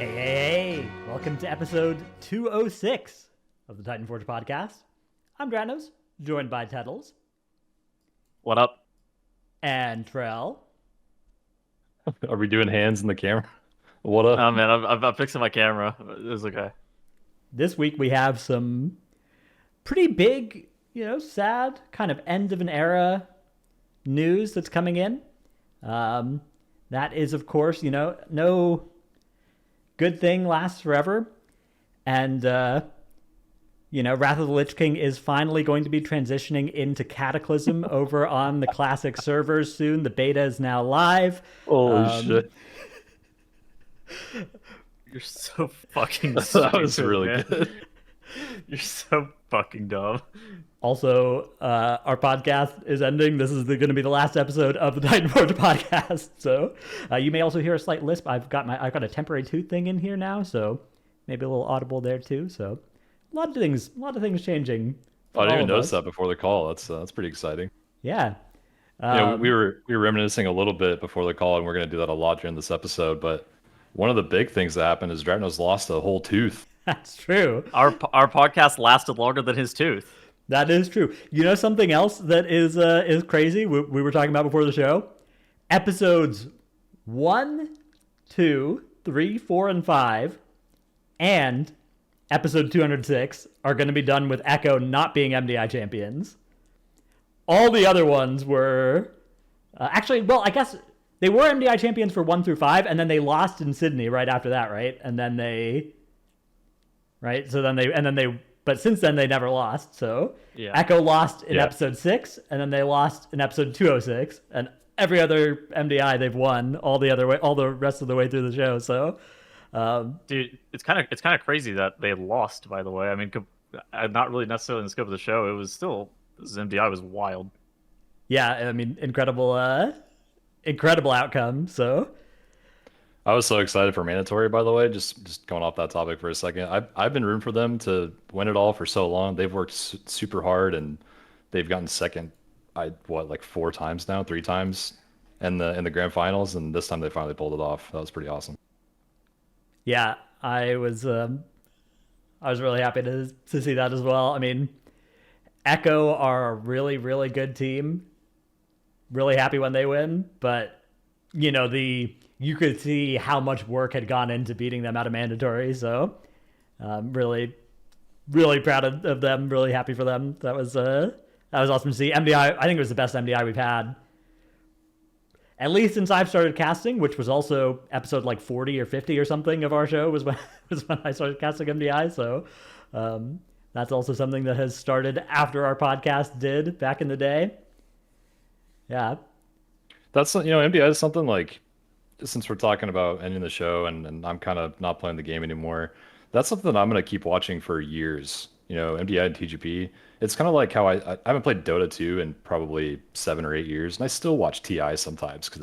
Hey, welcome to episode 206 of the Titanforge Podcast. I'm Dranos, joined by Tettles. What up? And Trell. Are we doing hands in the camera? What up? Oh man, I'm fixing my camera. It's okay. This week we have some pretty big, sad kind of end of an era news that's coming in. That is, of course, no good thing lasts forever. And, Wrath of the Lich King is finally going to be transitioning into Cataclysm over on the classic servers soon. The beta is now live. Holy shit. You're so fucking That stupid, was really man. good. You're so fucking dumb. Also, our podcast is ending. This is going to be the last episode of the Titanforge Podcast. So you may also hear a slight lisp. I've got a temporary tooth thing in here now, so maybe a little audible there too. So a lot of things changing. I didn't even notice that before the call. That's pretty exciting. Yeah. We were reminiscing a little bit before the call, and we're going to do that a lot during this episode. But one of the big things that happened is Dratnos lost a whole tooth. That's true. Our podcast lasted longer than his tooth. That is true. You know something else that is crazy? We were talking about before the show. Episodes 1, 2, 3, 4, and 5, and episode 206 are going to be done with Echo not being MDI champions. All the other ones were I guess they were MDI champions for 1 through 5, and then they lost in Sydney right after that, right? But since then they never lost. So Yeah. Echo lost in episode 6, and then they lost in episode 206, and every other MDI they've won all the rest of the way through the show. So, Dude, it's kind of crazy that they lost. By the way, I mean, not really necessarily in the scope of the show. It was still this MDI was wild. yeah, I mean, incredible outcome. So, I was so excited for Mandatory, by the way. Just going off that topic for a second. I've been rooting for them to win it all for so long. They've worked super hard, and they've gotten second. Like 4 times now, 3 times in the grand finals, and this time they finally pulled it off. That was pretty awesome. yeah, I was really happy to see that as well. I mean, Echo are a really, really good team. Really happy when they win, but you could see how much work had gone into beating them out of Mandatory. So, really, really proud of them. Really happy for them. That was awesome to see. MDI, I think it was the best MDI we've had, at least since I've started casting, which was also episode like 40 or 50 or something of our show was when I started casting MDI. So, that's also something that has started after our podcast did back in the day. Yeah. That's MDI is something like, since we're talking about ending the show and I'm kind of not playing the game anymore, that's something I'm going to keep watching for years. MDI and TGP. It's kind of like how I haven't played Dota 2 in probably 7 or 8 years, and I still watch TI sometimes because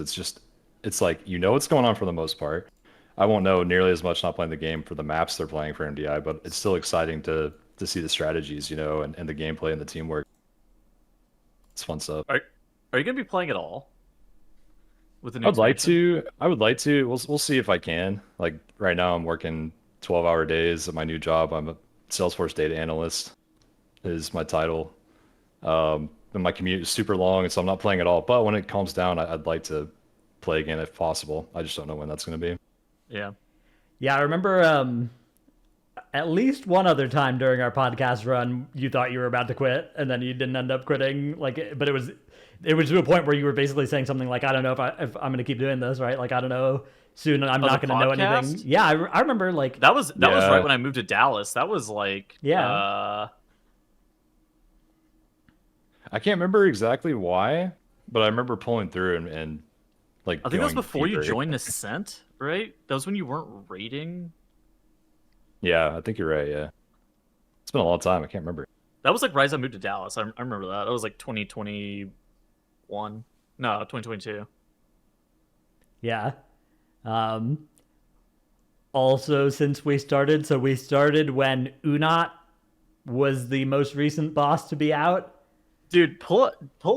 it's like what's going on for the most part. I won't know nearly as much not playing the game for the maps they're playing for MDI, but it's still exciting to see the strategies, and the gameplay and the teamwork. It's fun stuff. Are you gonna be playing at all? With the new I would like expansion? to. We'll see if I can. Like right now, I'm working 12-hour days at my new job. I'm a Salesforce data analyst, is my title. And my commute is super long, and so I'm not playing at all. But when it calms down, I'd like to play again if possible. I just don't know when that's going to be. Yeah. Yeah, I remember at least one other time during our podcast run, you thought you were about to quit, and then you didn't end up quitting. But it was to a point where you were basically saying something like, "I don't know if I'm going to keep doing this, right? Like, I don't know. Soon I'm not going to know anything." Yeah, I remember like that was right when I moved to Dallas. That was like I can't remember exactly why, but I remember pulling through and like. I think that was going before you deeper. joined Ascent, right? That was when you weren't rating. Yeah, I think you're right. Yeah, it's been a long time. I can't remember. That was like right as I moved to Dallas. I remember that. That was like 2021. No, 2022. Yeah. Also, since we started when Unat was the most recent boss to be out. Dude, pull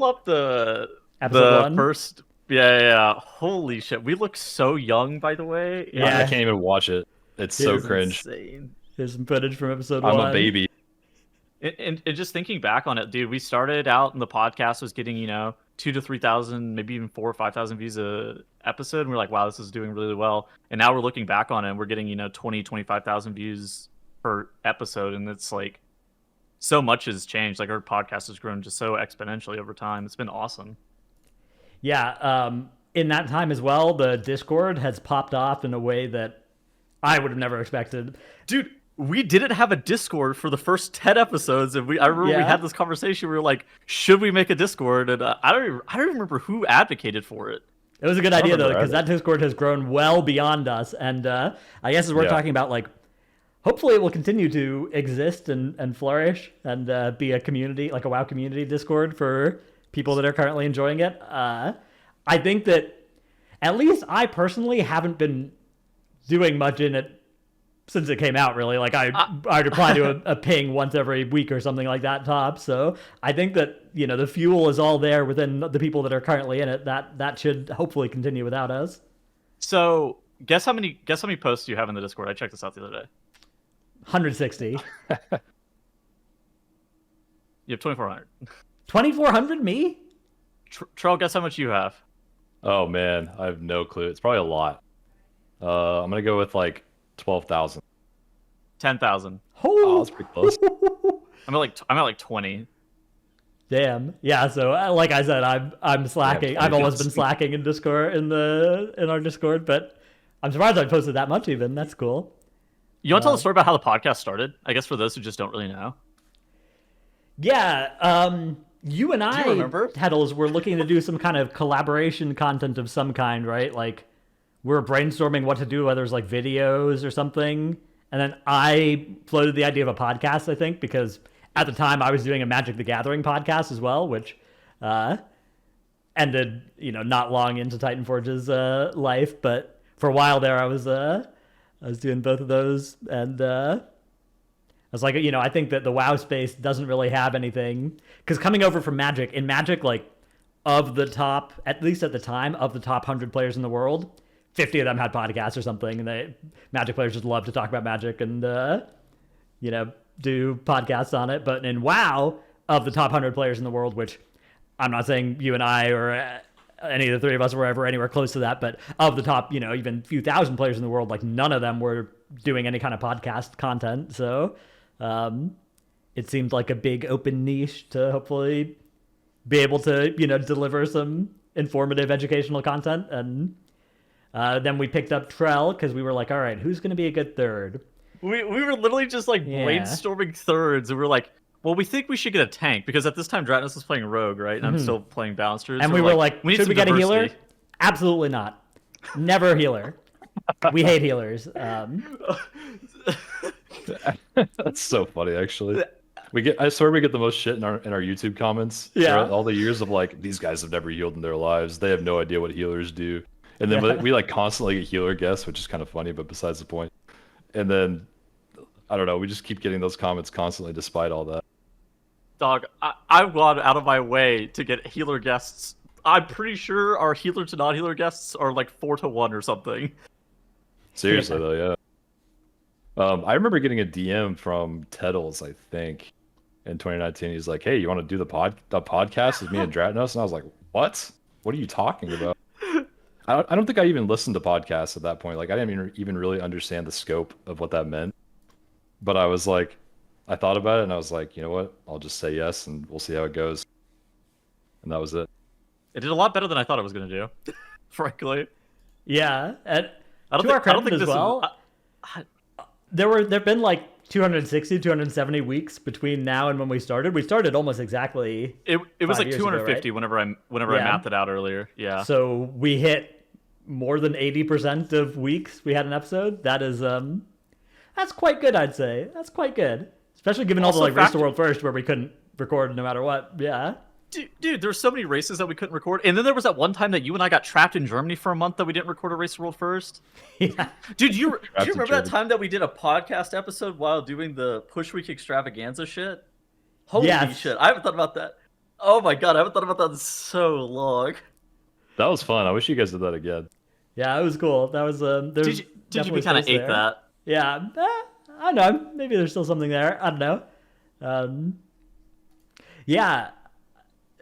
up the Episode 1? first. Yeah. Holy shit, we look so young. By the way, Yeah. I can't even watch it. It's It so is cringe. Insane. Here's some footage from episode I'm 1. a baby. And just thinking back on it, dude, we started out and the podcast was getting 2,000 to 3,000, maybe even 4,000 or 5,000 views a episode, and we're like, wow, this is doing really well. And now we're looking back on it, and we're getting 25,000 views per episode, and it's like so much has changed. Like our podcast has grown just so exponentially over time. It's been awesome. Yeah, in that time as well, the Discord has popped off in a way that I would have never expected. Dude, we didn't have a Discord for the first 10 episodes, and I remember we had this conversation. We were like, should we make a Discord? And I don't remember who advocated for it. It was a good idea, though, because that Discord has grown well beyond us. And I guess as we're talking about, like, hopefully it will continue to exist and flourish and be a community, like a WoW community Discord for people that are currently enjoying it. I think that at least I personally haven't been doing much in it since it came out, really. Like I'd reply to a ping once every week or something like that tops. So I think that, the fuel is all there within the people that are currently in it. That should hopefully continue without us. So guess how many posts you have in the Discord? I checked this out the other day. 160. You have 2,400. 2,400, me? Trell, guess how much you have? Oh man, I have no clue. It's probably a lot. I'm gonna go with like 12,000. 10,000. Oh, that's pretty close. I'm at like 20. Damn. Yeah. So, like I said, I'm slacking. I've always been slacking in Discord in our Discord, but I'm surprised I posted that much. Even that's cool. You want to tell the story about how the podcast started? I guess for those who just don't really know. Yeah. You and I, Heddles, were looking to do some kind of collaboration content of some kind, right? Like, we're brainstorming what to do, whether it's like videos or something. And then I floated the idea of a podcast, I think, because at the time I was doing a Magic the Gathering podcast as well, which ended, not long into Titanforge's life. But for a while there, I was doing both of those, and I was like, I think that the WoW space doesn't really have anything, because coming over from Magic, like of the top, at least at the time, of the top 100 players in the world, 50 of them had podcasts or something, and Magic players just love to talk about Magic and do podcasts on it. But in WoW, of the top 100 players in the world, which I'm not saying you and I or any of the three of us were ever anywhere close to that, but of the top, even a few thousand players in the world, like none of them were doing any kind of podcast content. So it seemed like a big open niche to hopefully be able to, deliver some informative educational content. And then we picked up Trell because we were like, all right, who's going to be a good third? We were literally just like brainstorming thirds, and we were like, well, we think we should get a tank, because at this time Dratnus was playing Rogue, right? And I'm still playing Balancers. And we were like, should we get a healer? Absolutely not. Never a healer. We hate healers. That's so funny, actually. I swear we get the most shit in our YouTube comments. Yeah. All the years of like, these guys have never healed in their lives. They have no idea what healers do. And then we like constantly get healer guests, which is kind of funny, but besides the point. And then I don't know, we just keep getting those comments constantly despite all that. Dog, I've gone out of my way to get healer guests. I'm pretty sure our healer to non-healer guests are like 4-1 or something. Seriously though, yeah. I remember getting a DM from Teddles, I think, in 2019. He's like, "Hey, you want to do the podcast with me and Dratnos?" And I was like, "What? What are you talking about?" I don't think I even listened to podcasts at that point. Like, I didn't even really understand the scope of what that meant. But I was like, I thought about it, and I was like, you know what? I'll just say yes, and we'll see how it goes. And that was it. It did a lot better than I thought it was going to do, frankly. Yeah, and I don't think as well. There've been like 260, 270 weeks between now and when we started. We started almost exactly. It was like 250 ago, right? whenever I mapped it out earlier. Yeah. So we hit more than 80% of weeks we had an episode. That is that's quite good, I'd say. That's quite good, especially given all the like Race to World First where we couldn't record no matter what. Yeah. Dude, there's so many races that we couldn't record. And then there was that one time that you and I got trapped in Germany for a month that we didn't record a Race to World First. Yeah. Dude, do you remember that time that we did a podcast episode while doing the Push Week extravaganza shit? Holy shit. I haven't thought about that. Oh my god, I haven't thought about that in so long. That was fun. I wish you guys did that again. Yeah, it was cool. That was Did you kind of ate that? Yeah, I don't know. Maybe there's still something there. I don't know. Um, yeah.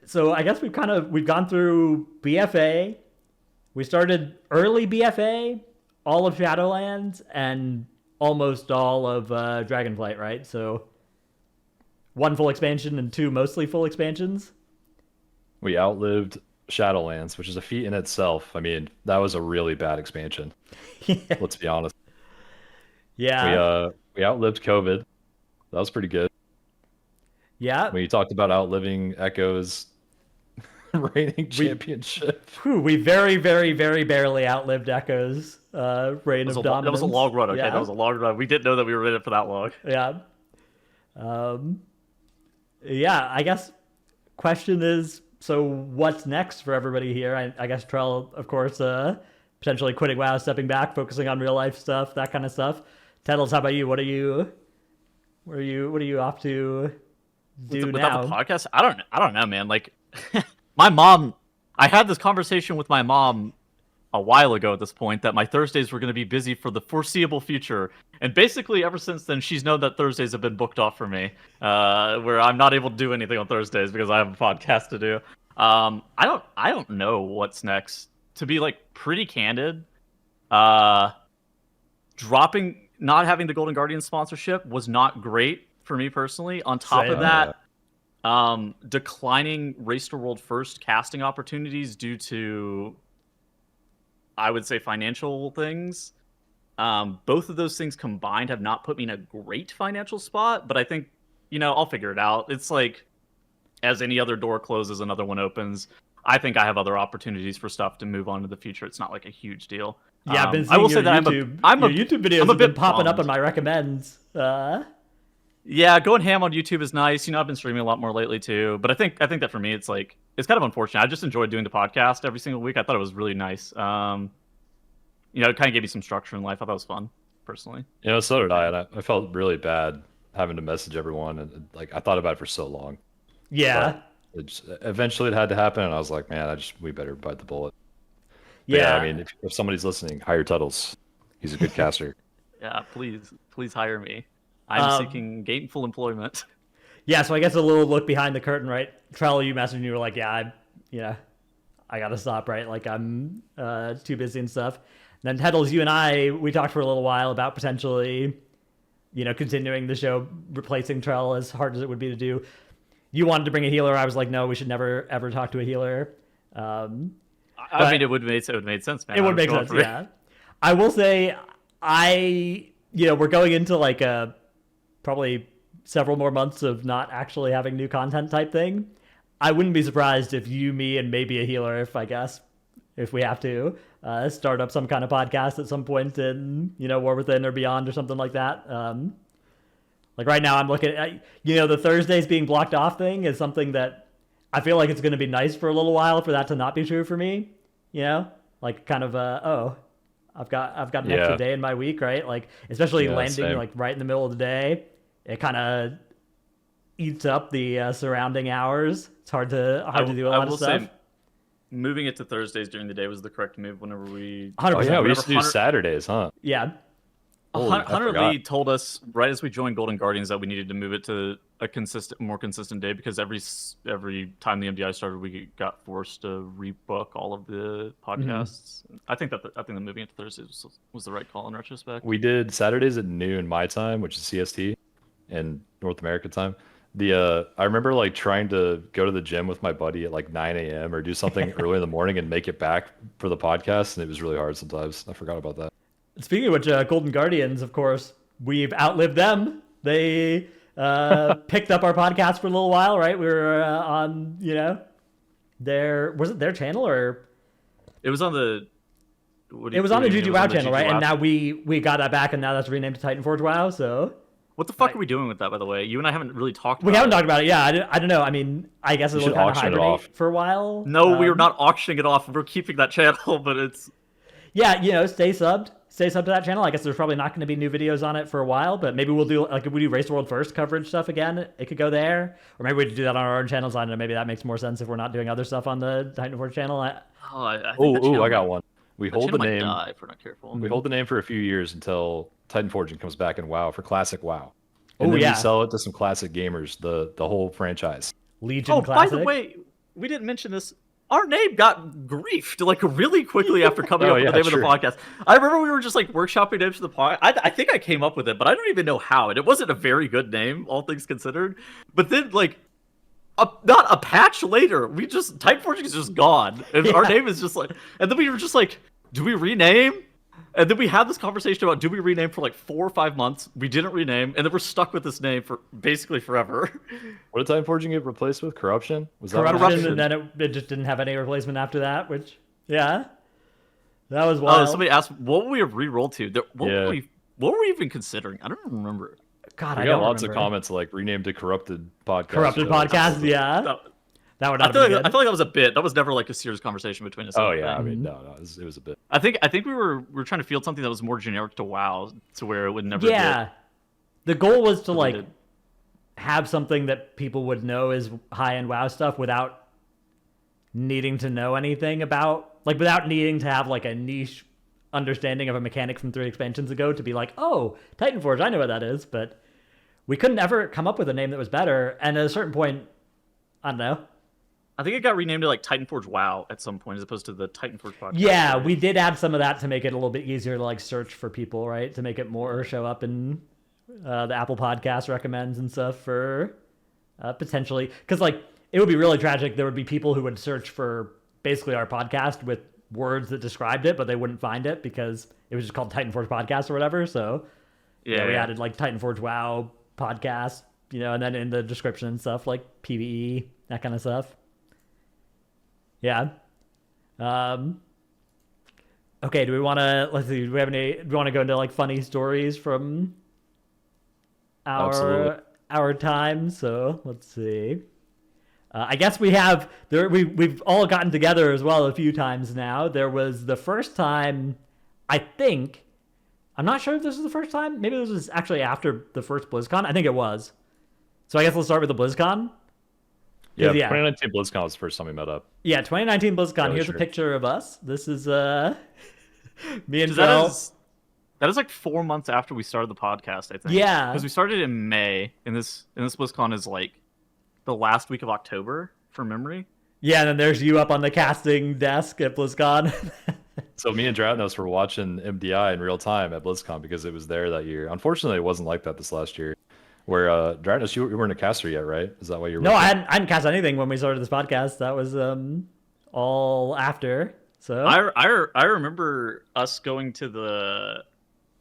So I guess we've gone through BFA. We started early BFA, all of Shadowlands, and almost all of Dragonflight, right? So one full expansion and two mostly full expansions. We outlived Shadowlands, which is a feat in itself. I mean, that was a really bad expansion. Let's be honest. Yeah. We outlived COVID. That was pretty good. Yeah. When you talked about outliving Echo's reigning championship. We very, very, very barely outlived Echo's reign of dominance. That was a long run, okay? Yeah. That was a long run. We didn't know that we were in it for that long. Yeah. Yeah, I guess question is, so what's next for everybody here? I guess Trell, of course, potentially quitting WoW, stepping back, focusing on real life stuff, that kind of stuff. Tettles, how about you? What are you off to do now? Without the podcast, I don't know, man. Like, my mom, I had this conversation with my mom a while ago at this point that my Thursdays were going to be busy for the foreseeable future, and basically ever since then she's known that Thursdays have been booked off for me, where I'm not able to do anything on Thursdays because I have a podcast to do. I don't know what's next, to be like pretty candid. Not having the Golden Guardian sponsorship was not great for me personally. On top of that, declining Race to World First casting opportunities due to, I would say, financial things. Both of those things combined have not put me in a great financial spot, but I think, I'll figure it out. It's like, as any other door closes, another one opens. I think I have other opportunities for stuff to move on to the future. It's not like a huge deal. Yeah, I've been seeing your YouTube videos have been popping up on my recommends. Yeah, going ham on YouTube is nice. I've been streaming a lot more lately too. But I think that for me, it's kind of unfortunate. I just enjoyed doing the podcast every single week. I thought it was really nice. It kind of gave me some structure in life. I thought it was fun, personally. So did I. And I felt really bad having to message everyone, and I thought about it for so long. Yeah. Eventually it had to happen, and I was like, man, we better bite the bullet. Yeah. I mean, if somebody's listening, hire Tuttles. He's a good caster. Yeah, please hire me. I'm seeking gainful employment. Yeah, so I guess a little look behind the curtain, right? Trell, you messaged me, you were like, yeah, I gotta stop, right? Like, I'm too busy and stuff. And then Tettles, you and we talked for a little while about potentially, continuing the show, replacing Trell, as hard as it would be to do. You wanted to bring a healer. I was like, no, we should never, ever talk to a healer. I mean, it would have made sense, man. It would make sense, yeah. I will say, we're going into probably several more months of not actually having new content type thing. I wouldn't be surprised if you, me, and maybe a healer, if we have to, start up some kind of podcast at some point in, War Within or Beyond or something like that. Right now I'm looking at, the Thursdays being blocked off thing is something that I feel like it's going to be nice for a little while for that to not be true for me, I've got an extra day in my week, right? Especially landing same. Right in the middle of the day, it kind of eats up the surrounding hours. It's hard to do a lot of stuff. Say, moving it to Thursdays during the day was the correct move. Whenever we, 100%. Oh yeah, we used to do Saturdays, huh? Yeah. Hunter Lee told us right as we joined Golden Guardians that we needed to move it to a more consistent day, because every time the MDI started, we got forced to rebook all of the podcasts. Mm-hmm. I think that moving it to Thursdays was the right call in retrospect. We did Saturdays at noon my time, which is CST, and North America time. I remember trying to go to the gym with my buddy at 9 a.m. or do something early in the morning and make it back for the podcast, and it was really hard sometimes. I forgot about that. Speaking of which, Golden Guardians, of course, we've outlived them. They picked up our podcast for a little while, right? We were on, was it their channel or? It was on the. It was on the GG WoW channel, right? And now we got that back, and now that's renamed to Titanforge WoW. So. What the fuck are we doing with that, by the way? You and I haven't really talked about it. We haven't talked about it, yeah. I don't know. I mean, I guess it'll kind of hibernate for a while. No, we are not auctioning it off. We're keeping that channel, but it's. Yeah, stay subbed. Stay subbed to that channel. I guess there's probably not going to be new videos on it for a while, but maybe we'll do, if we do Race World First coverage stuff again, it could go there. Or maybe we could do that on our own channels. I don't know, maybe that makes more sense if we're not doing other stuff on the Titanforge channel. I got one. We That hold the channel might name. die if we're not careful. We hold the name for a few years until Titanforge comes back in WoW for classic WoW. And Oh, then yeah. we sell it to some classic gamers, the whole franchise. Legion Oh, Classic. by the way, we didn't mention this. Our name got griefed like really quickly after coming Oh, up with yeah, the name true. of the podcast. I remember we were just like workshopping names for the podcast. I think I came up with it, but I don't even know how. And it wasn't a very good name, all things considered. But then, like, not a patch later, Titanforge is just gone, and our name is just like. And then we were just like, do we rename? And then we had this conversation about do we rename for like 4 or 5 months. We didn't rename, and then we're stuck with this name for basically forever. What did Titanforge get replaced with? Corruption? Was that Corruption, what it was? and then it just didn't have any replacement after that, which, yeah. That was wild. Oh, somebody asked, what would we have re-rolled to? What Yeah. were we even considering? I don't even remember. God, We I got don't lots remember. of comments like renamed to Corrupted Podcast. Corrupted So- Podcast, yeah. No, That would I not feel have like been good. that was a bit. That was never like a serious conversation between us. Oh I don't yeah, I think. mean no, it was a bit. I think we were trying to field something that was more generic to WoW, to where it would never. Yeah. The goal was to, we like, did. have something that people would know is high-end WoW stuff without needing to know anything about, like, without needing to have, like, a niche understanding of a mechanic from 3 expansions ago to be like, oh, Titanforge, I know what that is, but we couldn't ever come up with a name that was better, and at a certain point, I don't know. I think it got renamed to like Titanforge WoW at some point, as opposed to the Titanforge podcast. Yeah, we did add some of that to make it a little bit easier to, like, search for people, right? To make it more show up in the Apple Podcast recommends and stuff for potentially, because, like, it would be really tragic. There would be people who would search for basically our podcast with words that described it, but they wouldn't find it because it was just called Titanforge Podcast or whatever. So yeah, we added like Titanforge WoW Podcast, and then in the description and stuff like PvE, that kind of stuff. Yeah. Okay, do we want to, let's see, do we want to go into like funny stories from Absolutely. our time? So let's see. I guess we've all gotten together as well a few times now. There was the first time, I think, I'm not sure if this was the first time. Maybe this was actually after the first BlizzCon. I think it was. So I guess let's start with the BlizzCon. Yeah, Yeah. 2019 BlizzCon was the first time we met up. Yeah, 2019 BlizzCon. Really Here's sure. a picture of us. This is me and That Phil. is like 4 months after we started the podcast, I think. Yeah. Because we started in May, and this BlizzCon is like the last week of October, from memory. Yeah, and then there's you up on the casting desk at BlizzCon. So me and Dratnos were watching MDI in real time at BlizzCon because it was there that year. Unfortunately, it wasn't like that this last year. Where Dratnos, you weren't a caster yet, right? Is that why you're? No, I hadn't cast anything when we started this podcast. That was all after. So I remember us going to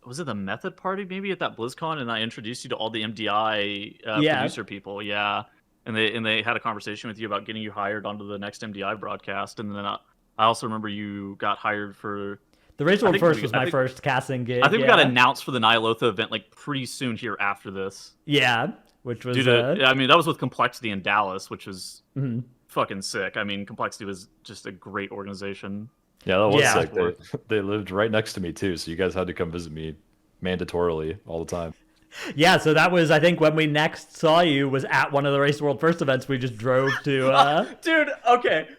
was it the Method Party maybe at that BlizzCon, and I introduced you to all the MDI Yeah. producer people. Yeah, and they had a conversation with you about getting you hired onto the next MDI broadcast, and then I also remember you got hired for. the Race I World think First we- was I my think- first casting gig. I think we yeah. got announced for the Nyalotha event like pretty soon here after this. Yeah, which was Due to, I mean, that was with Complexity in Dallas, which was mhm. fucking sick. I mean, Complexity was just a great organization. Yeah, that was Yeah. sick. They lived right next to me too, so you guys had to come visit me mandatorily all the time. Yeah, so that was, I think, when we next saw you was at one of the Race World First events. We just drove to. Dude, okay.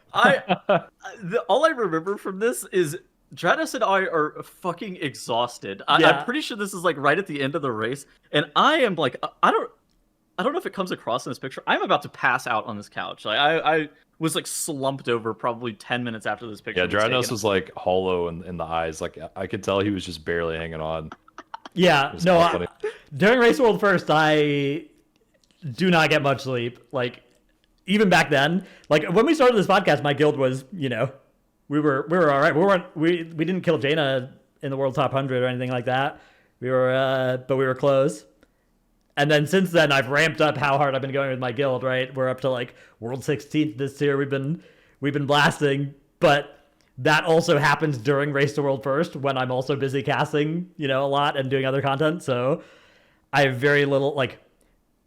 All I remember from this is Dratus and I are fucking exhausted. Yeah. I'm pretty sure this is like right at the end of the race, and I am like, I don't know if it comes across in this picture. I'm about to pass out on this couch. Like I was like slumped over probably 10 minutes after this picture. Yeah, was taken. Dratnos was like hollow in the eyes. Like I could tell he was just barely hanging on. Yeah, was no, kinda funny. during Race World First, I do not get much sleep. Like, even back then, like when we started this podcast, my guild was, we were all right. We didn't kill Jaina in the world top 100 or anything like that. But we were close. And then since then, I've ramped up how hard I've been going with my guild. Right, we're up to like world 16th this year. We've been blasting, but that also happens during Race to World First when I'm also busy casting, a lot and doing other content. So I have very little, like,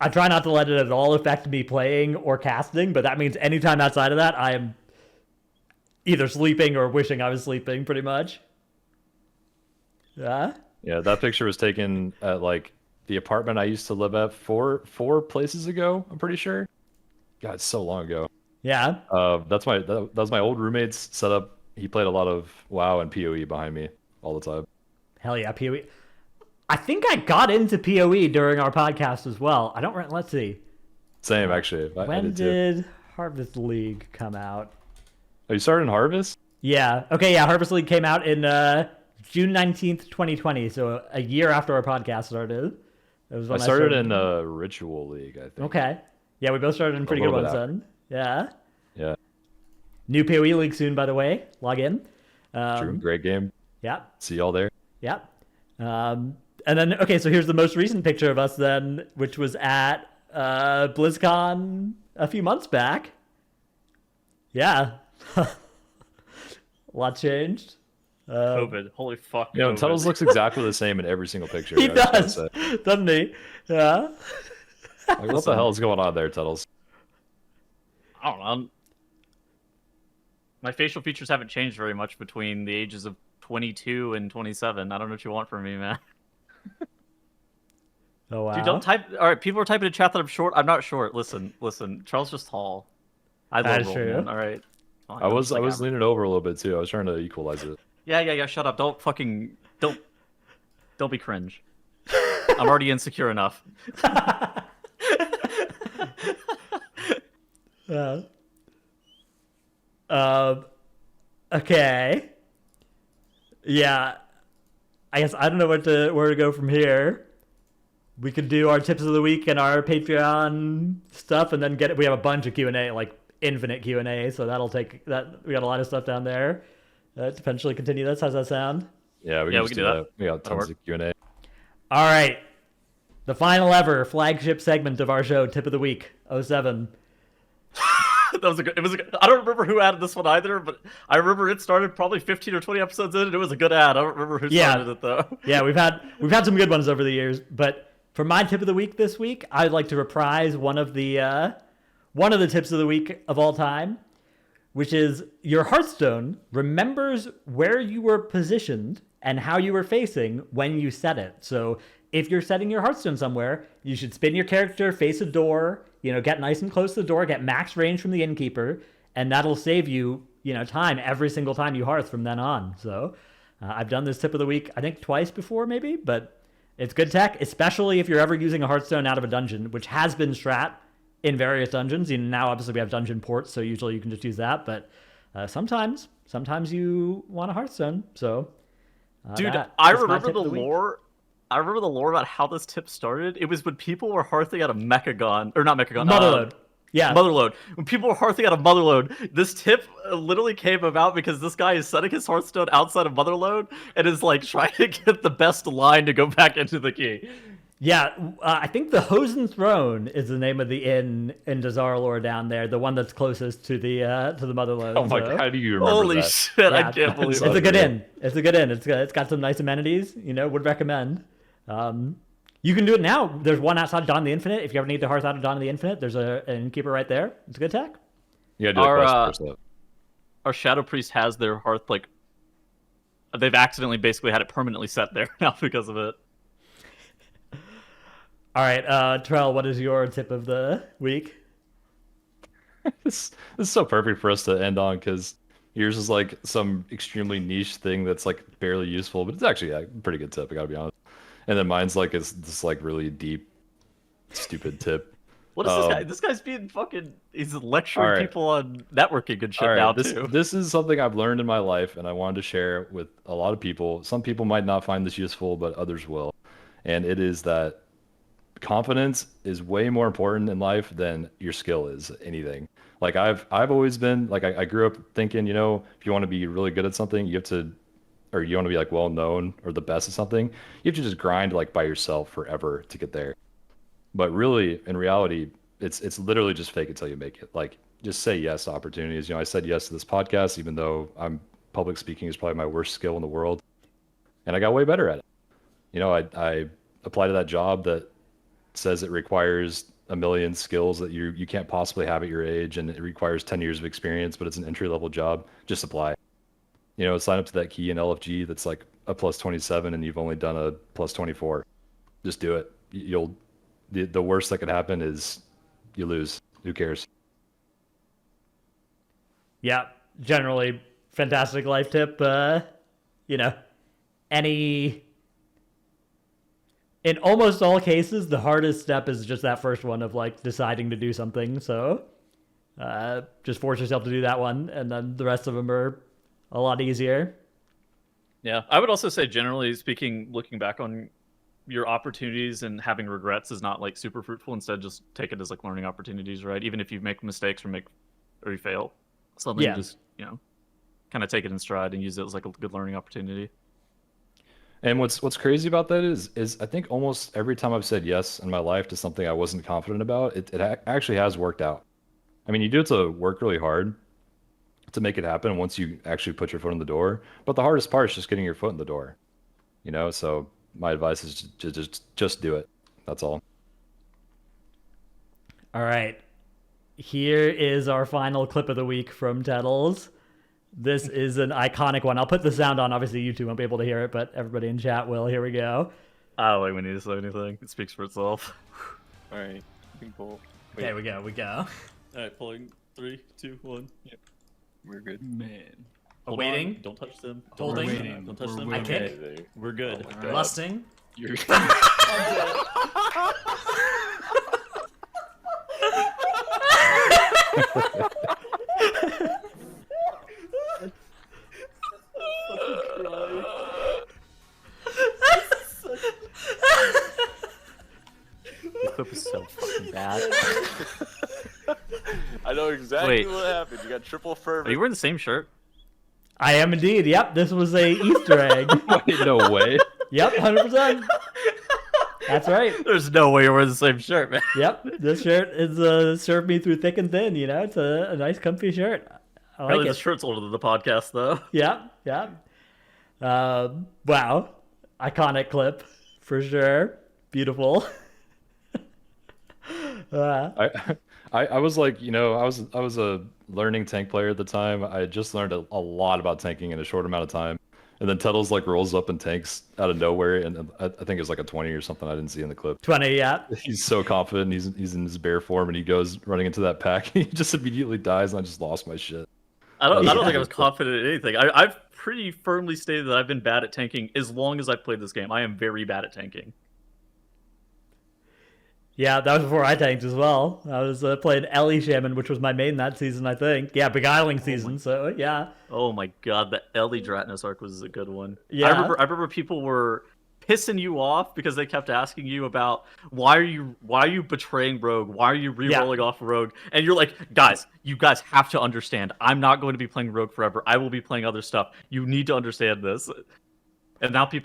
I try not to let it at all affect me playing or casting, but that means anytime outside of that, I am either sleeping or wishing I was sleeping, pretty much. Yeah? Yeah, that picture was taken at like the apartment I used to live at four places ago. I'm pretty sure. God, it's so long ago. Yeah. That was my old roommate's setup He played a lot of WoW and PoE behind me all the time. Hell yeah, PoE. I think I got into PoE during our podcast as well. I don't. Let's see. Same, actually. I When did too. did Harvest League come out? Oh, you started in Harvest? Yeah. Okay. Yeah. Harvest League came out in June 19th, 2020. So a year after our podcast started. It was I when started in Ritual League, I think. Okay. Yeah, we both started in pretty good little ones bit then. Yeah. Yeah, New PoE League soon, by the way. Log in. true. Great game. Yeah. See y'all there. Yeah. And then, okay, so here's the most recent picture of us then, which was at BlizzCon a few months back. Yeah. A lot changed. COVID. Holy fuck. You know, COVID. Tuttles looks exactly the same in every single picture. He I just gotta does, say. doesn't he? Yeah. Like, what the hell is going on there, Tuttles? I don't know. My facial features haven't changed very much between the ages of 22 and 27. I don't know what you want from me, man. Oh, wow. Dude, don't type. All right, people are typing in chat that I'm short. I'm not short. Listen. Charles just tall. I That love is roll, true. man. All right. Fine, I I'm was just like, leaning over a little bit too. I was trying to equalize it. Yeah. Shut up. Don't be cringe. I'm already insecure enough. Okay. Yeah. I guess I don't know where to go from here. We could do our tips of the week and our Patreon stuff, and then we have a bunch of Q&A, like infinite Q&A, so that'll take that. We got a lot of stuff down there. To potentially continue this. How's that sound? Yeah, we can just do that. We got tons of Q&A. All right. The final ever flagship segment of our show, Tip of the Week, 07. It was a good, I don't remember who added this one either, but I remember it started probably 15 or 20 episodes in, and it was a good ad. I don't remember who started it though. Yeah, we've had some good ones over the years, but for my tip of the week this week, I'd like to reprise one of the tips of the week of all time, which is your Hearthstone remembers where you were positioned and how you were facing when you set it. So if you're setting your Hearthstone somewhere, you should spin your character, face a door, get nice and close to the door, get max range from the innkeeper, and that'll save you, time every single time you Hearth from then on. So I've done this tip of the week, I think twice before maybe, but it's good tech, especially if you're ever using a Hearthstone out of a dungeon, which has been strat in various dungeons. Now obviously we have dungeon ports, so usually you can just use that, but sometimes you want a Hearthstone. So dude, I remember the lore. I remember the lore about how this tip started. It was when people were hearthing out of Mechagon, or not Mechagon, Motherload. Yeah, Motherload. When people were hearthing out of Motherload, this tip literally came about because this guy is setting his Hearthstone outside of Motherload and is like trying to get the best line to go back into the key. Yeah, I think the Hosen Throne is the name of the inn in Dazarlor down there, the one that's closest to the Motherlode. Oh my god, how do you remember Holy that? shit, Yeah, I can't believe it's it. a good inn. It's a good inn. It's got some nice amenities. Would recommend. You can do it now. There's one outside of Dawn of the Infinite. If you ever need to hearth out of Dawn of the Infinite, there's an innkeeper right there. It's a good tech. You gotta do the quest first. Our Shadow Priest has their hearth, like, they've accidentally basically had it permanently set there now because of it. All right, Trell, what is your tip of the week? This is so perfect for us to end on because yours is like some extremely niche thing that's like barely useful, but it's actually a pretty good tip. I gotta be honest. And then mine's like is this like really deep, stupid tip. What is this guy? This guy's being fucking. He's lecturing people on networking and shit now too. This is something I've learned in my life, and I wanted to share with a lot of people. Some people might not find this useful, but others will. And it is that confidence is way more important in life than your skill is anything. Like I've always been like I grew up thinking, if you want to be really good at something, you have to, or you want to be like well known or the best at something, you have to just grind like by yourself forever to get there. But really, in reality, it's literally just fake it till you make it. Like just say yes to opportunities. I said yes to this podcast, even though public speaking is probably my worst skill in the world, and I got way better at it. I applied to that job that says it requires a million skills that you can't possibly have at your age, and it requires 10 years of experience, but it's an entry-level job. Just apply. Sign up to that key in LFG that's like a plus 27 and you've only done a plus 24. Just do it. The worst that could happen is you lose. Who cares? Yeah, generally fantastic life tip. You know, in almost all cases, the hardest step is just that first one of like deciding to do something. So just force yourself to do that one, and then the rest of them are a lot easier. Yeah, I would also say, generally speaking, looking back on your opportunities and having regrets is not like super fruitful. Instead, just take it as like learning opportunities, right? Even if you make mistakes or you fail something, just kind of take it in stride and use it as like a good learning opportunity. And what's crazy about that is I think almost every time I've said yes in my life to something I wasn't confident about, it actually has worked out. I mean, you do have to work really hard to make it happen once you actually put your foot in the door. But the hardest part is just getting your foot in the door, So my advice is just do it. That's all. All right. Here is our final clip of the week from Tettles. This is an iconic one. I'll put the sound on. Obviously, you two won't be able to hear it, but everybody in chat will. Here we go. I don't think we need to say anything. It speaks for itself. All right, you can pull. Wait. Okay, we go. All right, pulling 3, 2, 1. Yep, we're good. Man. Waiting. On. Don't touch them. Holding. Don't touch them. I Okay, kick. we're good. Oh Lusting. You're This clip is so fucking bad. I know exactly Wait. what happened. You got triple fervor. Are you wearing the same shirt? I am indeed. Yep, this was a Easter egg. Wait, no way. Yep, 100%. That's right. There's no way you're wearing the same shirt, man. Yep, this shirt is served me through thick and thin. It's a nice, comfy shirt. I like Apparently, it. the shirt's older than the podcast, though. Yeah. Wow, iconic clip for sure. Beautiful. I was like, I was a learning tank player at the time. I had just learned a lot about tanking in a short amount of time. And then Tettles like rolls up and tanks out of nowhere, and I think it was like a 20 or something I didn't see in the clip. 20, yeah. He's so confident. He's in his bear form, and he goes running into that pack. And he just immediately dies, and I just lost my shit. I don't think I was confident in anything. I've pretty firmly stated that I've been bad at tanking as long as I've played this game. I am very bad at tanking. Yeah, that was before I tanked as well. I was playing Ellie Shaman, which was my main that season, I think. Yeah, Beguiling season, so yeah. Oh my god, the Ellie Dratnos arc was a good one. Yeah. I remember people were pissing you off because they kept asking you about why are you betraying Rogue? Why are you re-rolling off Rogue? And you're like, you guys have to understand. I'm not going to be playing Rogue forever. I will be playing other stuff. You need to understand this. And now do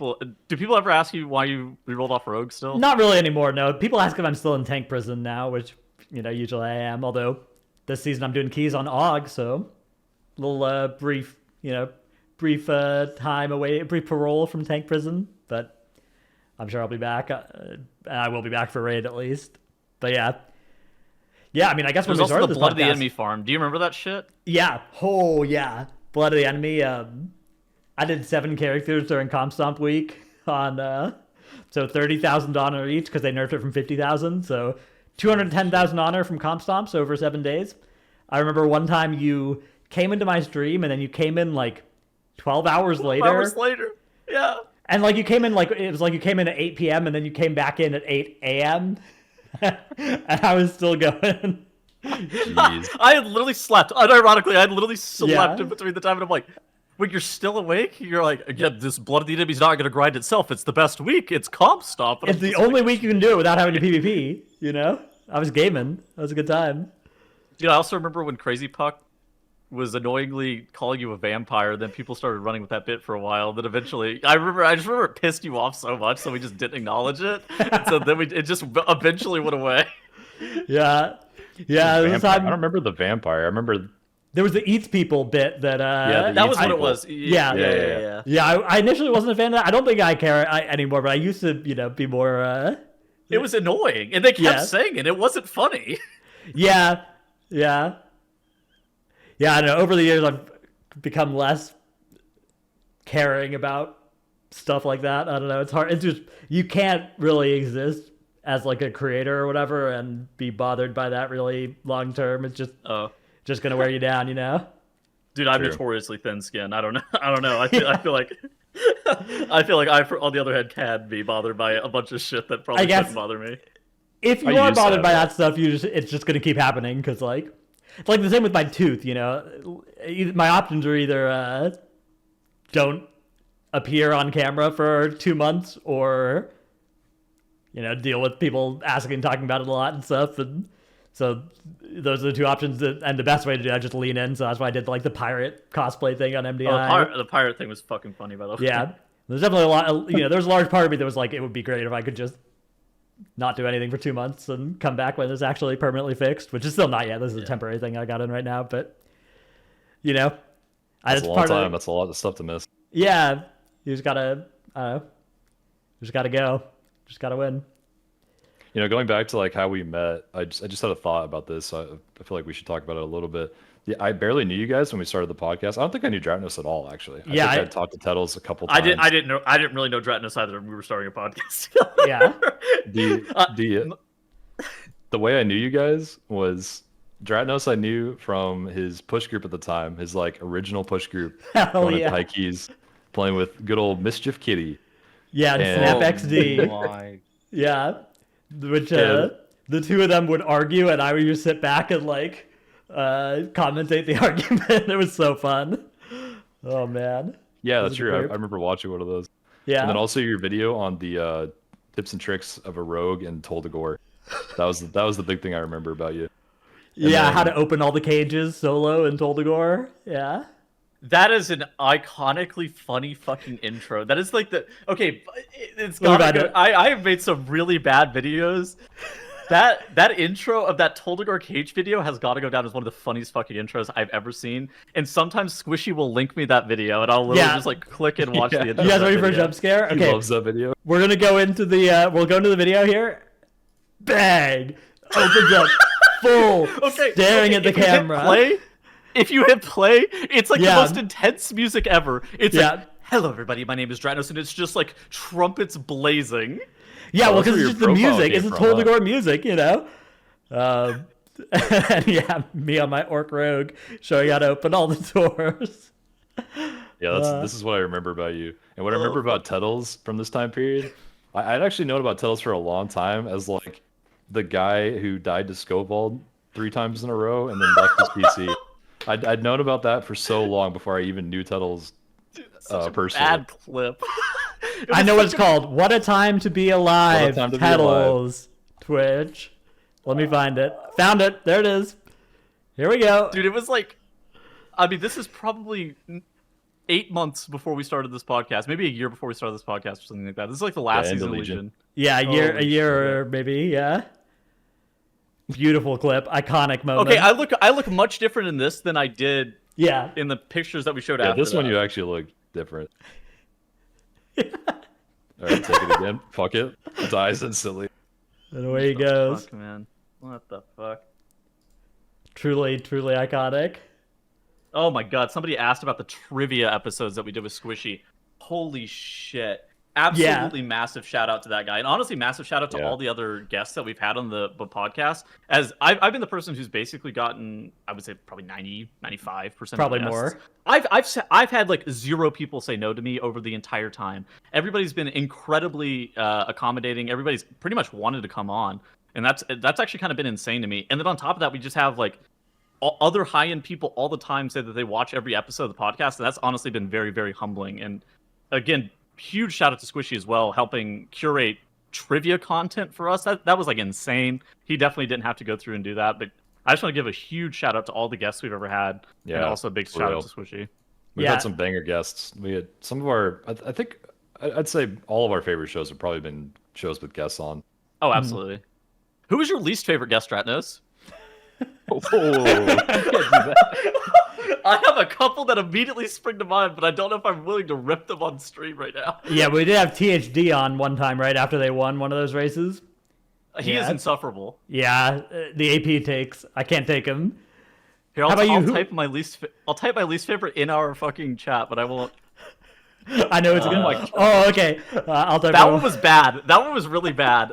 people ever ask you why you re-rolled off Rogue still? Not really anymore, no. People ask if I'm still in tank prison now, which, usually I am. Although this season I'm doing keys on AUG, so a little brief time away, brief parole from tank prison. But I'm sure I'll be back. I will be back for raid at least. But yeah. I mean, I guess when There's we also started the this Blood of the podcast- Enemy farm. Do you remember that shit? Yeah. Oh yeah. Blood of the Enemy. I did 7 characters during Comp Stomp week on so 30,000 honor each because they nerfed it from 50,000. So 210,000 honor from Comp Stomps over 7 days. I remember one time you came into my stream and then you came in like 12 hours later. Yeah. And like you came in it was like you came in at 8 p.m. and then you came back in at 8 a.m. and I was still going. Jeez. I had literally slept. Unironically, I had literally slept Yeah. in between the time, and I'm like, wait, you're still awake? You're like, yeah, this Blood of the Enemy's not going to grind itself. It's the best week. It's comp stop. It's the only week you can do it without having to PvP, I was gaming. That was a good time. Dude, I also remember when Crazy Puck was annoyingly calling you a vampire, then people started running with that bit for a while. Then eventually, I just remember it pissed you off so much, so we just didn't acknowledge it. And so then it just eventually went away. Yeah. Yeah, this I time, don't remember the vampire. I remember there was the Eats People bit that Yeah, That was Eats what it people. was. Yeah. Yeah. I initially wasn't a fan of that. I don't think I care anymore, but I used to, be more It was annoying, and they kept Yeah. saying it. It wasn't funny. Yeah. I know. Over the years, I've become less caring about stuff like that. I don't know. It's hard. It's just, you can't really exist as like a creator or whatever and be bothered by that really long term. It's just going to wear you down, Dude, I'm True. notoriously thin-skinned. I don't know. I feel like on the other hand, can be bothered by a bunch of shit that probably guess- shouldn't bother me. If you I are used to bothered have by that. that stuff, it's just gonna keep happening because like it's like the same with my tooth. My options are either don't appear on camera for 2 months or deal with people asking and talking about it a lot and stuff. And so those are the two options. And the best way to do that is just lean in. So that's why I did like the pirate cosplay thing on MDI. The pirate thing was fucking funny, by the way. Yeah, there's definitely a lot. There's a large part of me that was like, it would be great if I could just not do anything for 2 months and come back when it's actually permanently fixed, which is still not yet. This is a temporary thing I got in right now, but That's it's a long part time. of That's a lot of stuff to miss. yeah. You just gotta, you just gotta go, just gotta win. Going back to like how we met, I just had a thought about this. So I feel like we should talk about it a little bit. Yeah, I barely knew you guys when we started the podcast. I don't think I knew Dratnos at all, actually. I think I talked to Tettles a couple times. I didn't really know Dratnos either. We were starting a podcast. Yeah. The way I knew you guys was Dratnos I knew from his push group at the time, his like original push group, Hell going yeah. to Pikes, playing with good old Mischief Kitty. Yeah, and And- Snap XD. My Yeah, which Yeah. the two of them would argue, and I would just sit back and like commentate the argument. It was so fun. Oh man. Yeah, Those that's are true. I great. remember watching one of those. Yeah. And then also your video on the tips and tricks of a rogue and Toldagor. That was the big thing I remember about you. yeah, then- how to open all the cages solo in Toldagor. Yeah. That is an iconically funny fucking intro. That is like it's What about gotta go. it? I have made some really bad videos. That intro of that Toldagor cage video has got to go down as one of the funniest fucking intros I've ever seen. And sometimes Squishy will link me that video, and I'll literally Yeah. just like click and watch Yeah. the intro. You guys of that ready for a video. jump scare? He Okay, loves that video. we're gonna go into the we'll go into the video here. Bang! Opens up full, staring at the if you hit camera. play, if you hit play, it's like Yeah. the most intense music ever. It's Yeah. like, hello everybody, my name is Dratnos, and it's just like trumpets blazing. Yeah, Oh, well, that's because where it's your just the profile music. It's came the from, huh? Toldagor music, And yeah, me on my orc rogue showing how to open all the doors. Yeah, this is what I remember about you. And what I remember about Tettles from this time period, I'd actually known about Tettles for a long time as like the guy who died to Scovald 3 times in a row and then left his PC. I'd known about that for so long before I even knew Tettles personally. Bad clip. I know what it's called. What a time to be alive. Time to be Petals. Twitch. Let me find it. Found it. There it is. Here we go. Dude, it was like, I mean, this is probably 8 months before we started this podcast, maybe a year before we started this podcast or something like that. This is like the last Yeah, and season of Legion. Legion. Yeah, a Holy year maybe. Yeah. Beautiful clip. Iconic moment. Okay, I look much different in this than I did yeah. in the pictures that we showed Yeah, after this one that. you actually look different. Alright, take it again. Fuck it. Dies instantly. And away he What the goes. fuck, man. What the fuck? Truly, truly iconic. Oh my god, somebody asked about the trivia episodes that we did with Squishy. Holy shit. Absolutely massive shout out to that guy. And honestly, massive shout out to Yeah. all the other guests that we've had on the podcast. As I've been the person who's basically gotten, I would say probably 95% Probably of the guests. more. I've had like 0 people say no to me over the entire time. Everybody's been incredibly accommodating. Everybody's pretty much wanted to come on. And that's actually kind of been insane to me. And then on top of that, we just have like other high-end people all the time say that they watch every episode of the podcast, and that's honestly been very, very humbling. And again, huge shout out to Squishy as well, helping curate trivia content for us. That was like insane. He definitely didn't have to go through and do that, but I just want to give a huge shout out to all the guests we've ever had, and Yeah, also a big for shout real. out to Squishy. We've Yeah. had some banger guests. We had some of our, I think, I'd say all of our favorite shows have probably been shows with guests on. Oh, absolutely. Who was your least favorite guest, Ratnos? Oh, you can't do that. I have a couple that immediately spring to mind, but I don't know if I'm willing to rip them on stream right now. Yeah, we did have THD on one time right after they won one of those races. He is Yeah. insufferable. Yeah, the AP takes. I can't take him. Here, I'll, How about you? I'll Who- type my least. I'll type my least favorite in our fucking chat, but I won't. I know it's Oh gonna. my Oh, okay. I'll type That it. one was bad. That one was really bad.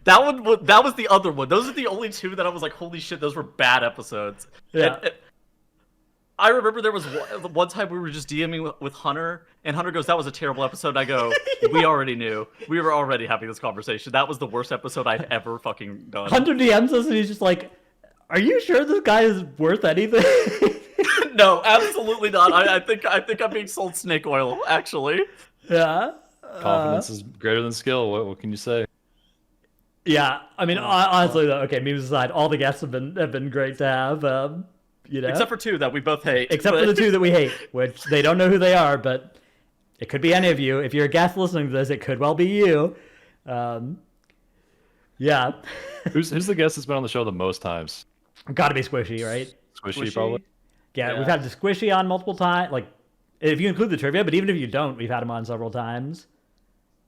That was the other one. Those are the only two that I was like, holy shit, those were bad episodes. Yeah. I remember there was one time we were just DMing with Hunter, and Hunter goes, "That was a terrible episode." And I go, "We already knew. We were already having this conversation. That was the worst episode I'd ever fucking done." Hunter DMs us and he's just like, "Are you sure this guy is worth anything?" No, absolutely not. I think I'm being sold snake oil, actually. Yeah. Confidence is greater than skill. What can you say? Yeah, I mean, honestly, though, okay, memes aside, all the guests have been great to have. You know, Except for two that we both hate. except for the two that we hate, which they don't know who they are, but it could be any of you. If you're a guest listening to this, it could well be you. Yeah, Who's the guest that's been on the show the most times? got to be Squishy, right? Squishy, probably. Yeah, Yeah. we've had the Squishy on multiple times. Like, if you include the trivia, but even if you don't, we've had him on several times.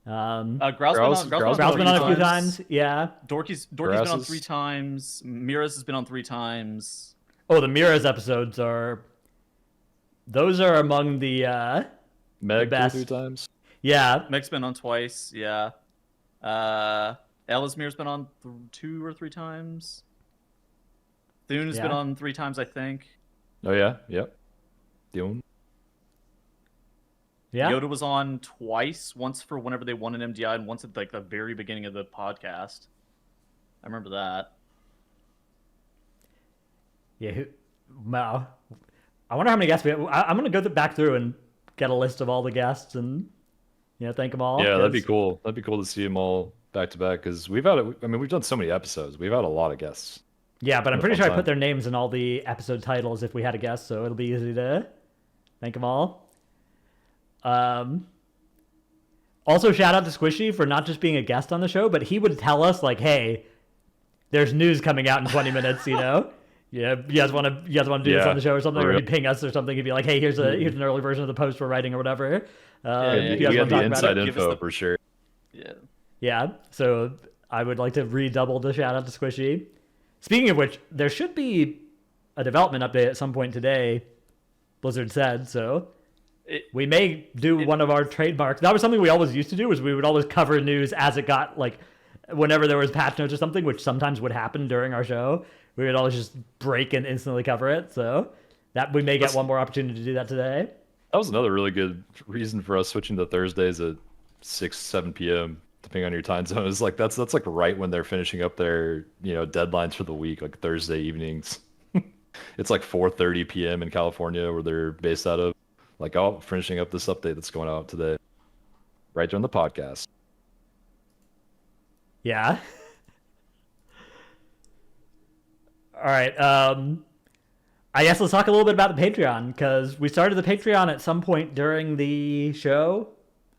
Growl's Growl's Growl's been on a few times. Yeah. Dorky's been on Grasses. 3 times. Miraz has been on 3 times. Oh, the Miraz episodes those are among the Meg best. 2 times. yeah. Meg's been on twice. Yeah. Elismir's been on 2 or 3 times. Thune's Yeah. been on 3 times, I think. Oh yeah, yep. Dune. Yeah. Yoda was on twice. Once for whenever they won an MDI, and once at like the very beginning of the podcast. I remember that. Yeah. Wow. I wonder how many guests we have. I'm going to go back through and get a list of all the guests and, thank them all. Yeah, that'd be 'cause- cool. That'd be cool to see them all back to back because we've done so many episodes. We've had a lot of guests. Yeah, but I'm a pretty fun sure I put time. their names in all the episode titles if we had a guest, so it'll be easy to thank them all. Also, shout out to Squishy for not just being a guest on the show, but he would tell us like, "Hey, there's news coming out in 20 minutes." Yeah, you guys want to do this Yeah, on the show or something, for or real. he'd ping us or something. He'd be like, "Hey, here's an early version of the post we're writing or whatever." yeah, you you guys We want got to the talk about inside it? Give us info the- for sure. Yeah. Yeah, so I would like to redouble the shout out to Squishy. Speaking of which, there should be a development update at some point today, Blizzard said, so we may do one of our trademarks. That was something we always used to do, was we would always cover news as it got, like, whenever there was patch notes or something, which sometimes would happen during our show. We would always just break and instantly cover it, so that we may get one more opportunity to do that today. That was another really good reason for us switching to Thursdays at 7 p.m. depending on your time zone. Is like that's like right when they're finishing up their deadlines for the week, like Thursday evenings. It's like 4:30 p.m. in California where they're based out of. Like, oh, finishing up this update that's going out today, right during the podcast. Yeah. All right. I guess let's talk a little bit about the Patreon, because we started the Patreon at some point during the show.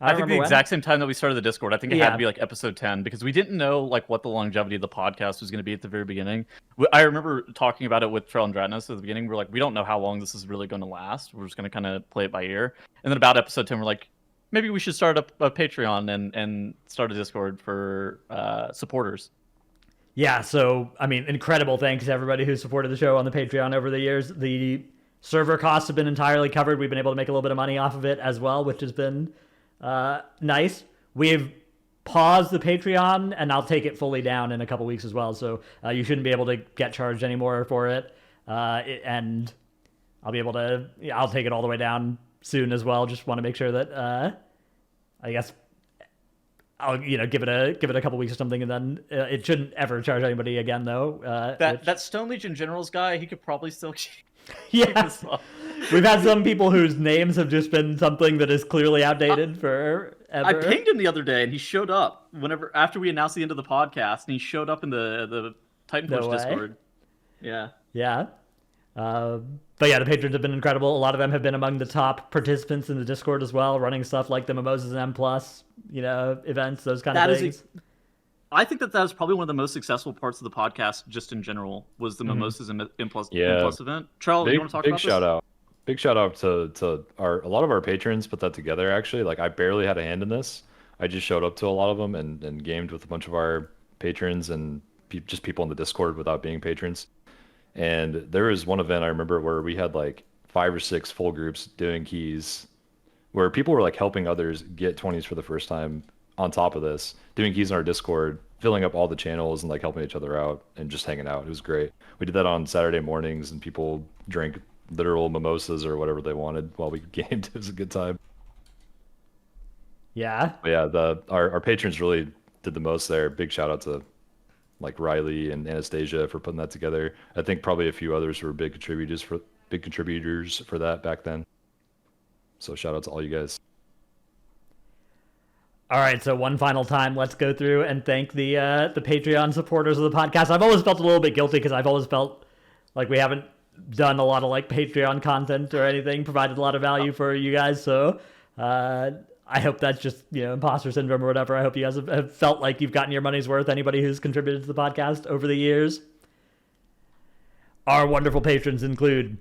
I don't think the remember when. exact same time that we started the Discord. I think it had Yeah. to be like episode 10 because we didn't know like what the longevity of the podcast was going to be at the very beginning. I remember talking about it with Trail and Dratnos at the beginning. We're like, we don't know how long this is really going to last. We're just going to kind of play it by ear. And then about episode 10, we're like, maybe we should start a Patreon and start a Discord for supporters. Yeah, so, I mean, incredible thanks to everybody who supported the show on the Patreon over the years. The server costs have been entirely covered. We've been able to make a little bit of money off of it as well, which has been nice. We've paused the Patreon, and I'll take it fully down in a couple weeks as well, so you shouldn't be able to get charged anymore for it. And I'll be able to, I'll take it all the way down soon as well. Just want to make sure that, I guess, I'll give it a couple weeks or something, and then it shouldn't ever charge anybody again though. That Stone Legion Generals guy, he could probably still keep Yeah, this up. we've had some people whose names have just been something that is clearly outdated forever. I pinged him the other day, and he showed up after we announced the end of the podcast, and he showed up in the Titanforge No way. Discord. Yeah. Yeah. But yeah, the patrons have been incredible. A lot of them have been among the top participants in the Discord as well, running stuff like the Mimosas and M+, events, those kind of things. I think that was probably one of the most successful parts of the podcast, just in general, was the Mimosas and M+ event. Charles, you want to talk about this? Big shout out to a lot of our patrons put that together. Actually, like I barely had a hand in this. I just showed up to a lot of them and gamed with a bunch of our patrons and just people in the Discord without being patrons. And there was one event I remember where we had like 5 or 6 full groups doing keys, where people were like helping others get 20s for the first time. On top of this, doing keys in our Discord, filling up all the channels and like helping each other out and just hanging out. It was great. We did that on Saturday mornings, and people drank literal mimosas or whatever they wanted while we gamed. It was a good time. Yeah. But yeah, our patrons really did the most there. Big shout out to like Riley and Anastasia for putting that together. I think probably a few others were big contributors for that back then. So shout out to all you guys. All right, so one final time, let's go through and thank the Patreon supporters of the podcast. I've always felt a little bit guilty because I've always felt like we haven't done a lot of like Patreon content or anything, provided a lot of value for you guys. So I hope that's just, imposter syndrome or whatever. I hope you guys have felt like you've gotten your money's worth, anybody who's contributed to the podcast over the years. Our wonderful patrons include: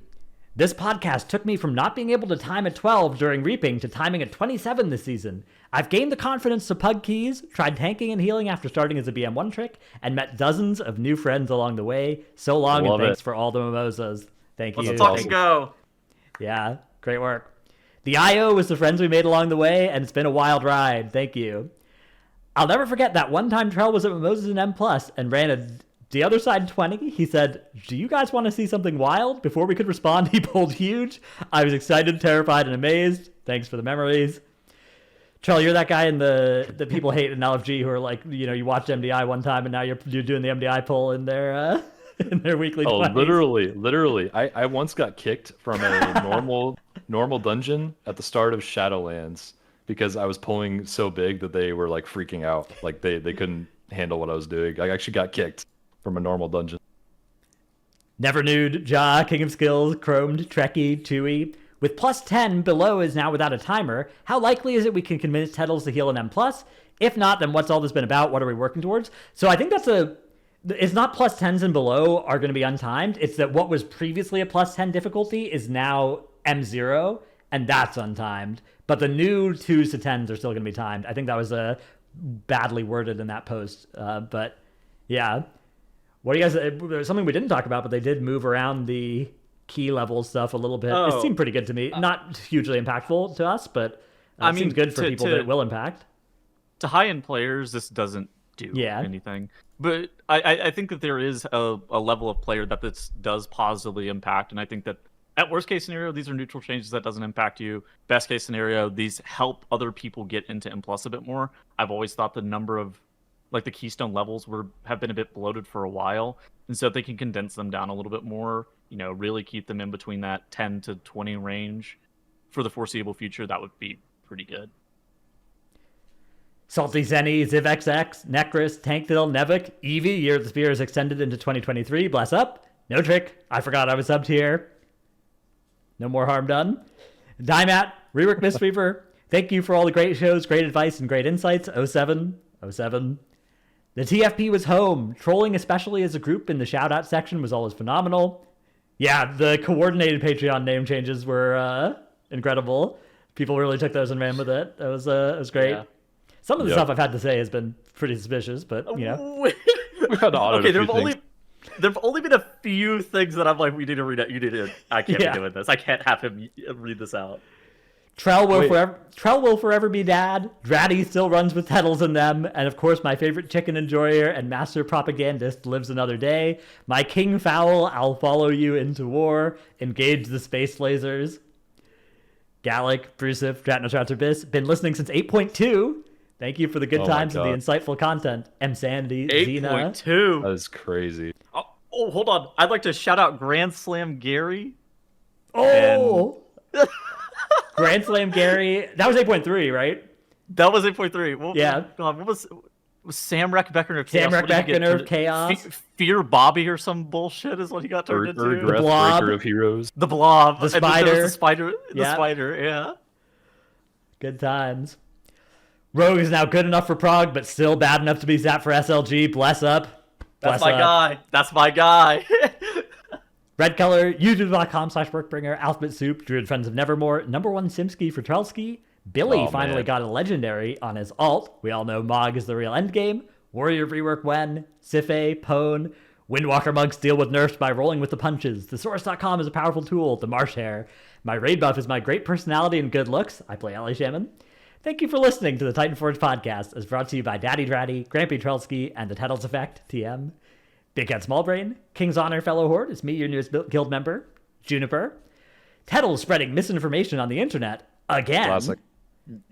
this podcast took me from not being able to time at 12 during reaping to timing at 27 this season. I've gained the confidence to pug keys, tried tanking and healing after starting as a BM1 trick, and met dozens of new friends along the way. So long, and thanks for all the mimosas. Thank you. Let's fucking go. Yeah, great work. The IO was the friends we made along the way, and it's been a wild ride. Thank you. I'll never forget that one time Trell was at Mimosas and M+, and ran the other side 20. He said, "Do you guys want to see something wild?" Before we could respond, he pulled huge. I was excited, terrified, and amazed. Thanks for the memories. Trell, you're that guy in the people hate in LFG who are like, you watched MDI one time and now you're doing the MDI poll in their in their weekly 20s. Literally. I once got kicked from a normal dungeon at the start of Shadowlands because I was pulling so big that they were like freaking out. Like they couldn't handle what I was doing. I actually got kicked from a normal dungeon. Never Nude, Ja, King of Skills, Chromed, Trekkie, Tui. With plus 10, below is now without a timer. How likely is it we can convince Tettles to heal an M+? If not, then what's all this been about? What are we working towards? So I think it's not plus 10s and below are going to be untimed. It's that what was previously a plus 10 difficulty is now M0, and that's untimed. But the new 2s to 10s are still going to be timed. I think that was badly worded in that post. But yeah. What do you guys... There's something we didn't talk about, but they did move around the key level stuff a little bit. It seemed pretty good to me. Not hugely impactful to us, but it seems good for people that it will impact. To high-end players, this doesn't do anything. But I think that there is a level of player that this does positively impact, and I think that at worst case scenario, these are neutral changes that doesn't impact you. Best case scenario, these help other people get into M+ a bit more. I've always thought the number of the keystone levels have been a bit bloated for a while, and so if they can condense them down a little bit more, really keep them in between that 10 to 20 range for the foreseeable future, that would be pretty good. Salty Zenny, ZivXX, Necris, Tankdale, Nevik, Eevee, Year of the Spear is extended into 2023. Bless up. No trick. I forgot I was subbed here. No more harm done. Dymat, Rework Mistweaver, thank you for all the great shows, great advice, and great insights. 07. The TFP was home. Trolling, especially as a group in the shout-out section, was always phenomenal. Yeah, the coordinated Patreon name changes were incredible. People really took those and ran with it. It was great. Yeah. Some of the stuff I've had to say has been pretty suspicious, but we've had to audit there've only been a few things that I'm like, we need to read it. I can't be doing this. I can't have him read this out. Trell will forever be dad. Dratty still runs with Tettles in them. And of course, my favorite chicken enjoyer and master propagandist lives another day. My king fowl, I'll follow you into war. Engage the space lasers. Gallic, Brusif, Dratnostratus, been listening since 8.2. Thank you for the good times and the insightful content. M. Sandy, 8.2. That is crazy. Oh, hold on. I'd like to shout out Grand Slam Gary. Oh! Grand Slam Gary. That was 8.3, right? That was 8.3. Well, yeah. God, what was Samrak Beckner of Chaos? Samrak Beckner of Chaos. Fear Bobby or some bullshit is what he got turned into. The Blob. Breaker of Heroes. The Blob. The Spider. The Spider. The Spider, yeah. Good times. Rogue is now good enough for Prague, but still bad enough to be zapped for SLG. Bless up. That's my guy. That's my guy. Red color, youtube.com/workbringer, Alphabet Soup, Druid Friends of Nevermore, #1 Simski for Trelsky. Billy finally got a legendary on his alt. We all know Mog is the real endgame. Warrior Rework Wen, Sife, Pone, Windwalker Monks deal with nerfs by rolling with the punches. Thesaurus.com is a powerful tool. The Marsh Hare. My raid buff is my great personality and good looks. I play Ellie Shaman. Thank you for listening to the Titanforge Podcast, as brought to you by Daddy Dratty, Grampy Trelsky, and the Tettles Effect, TM. Big Head Smallbrain, King's Honor Fellow Horde, it's me, your newest guild member, Juniper. Tettle's spreading misinformation on the internet again. Classic.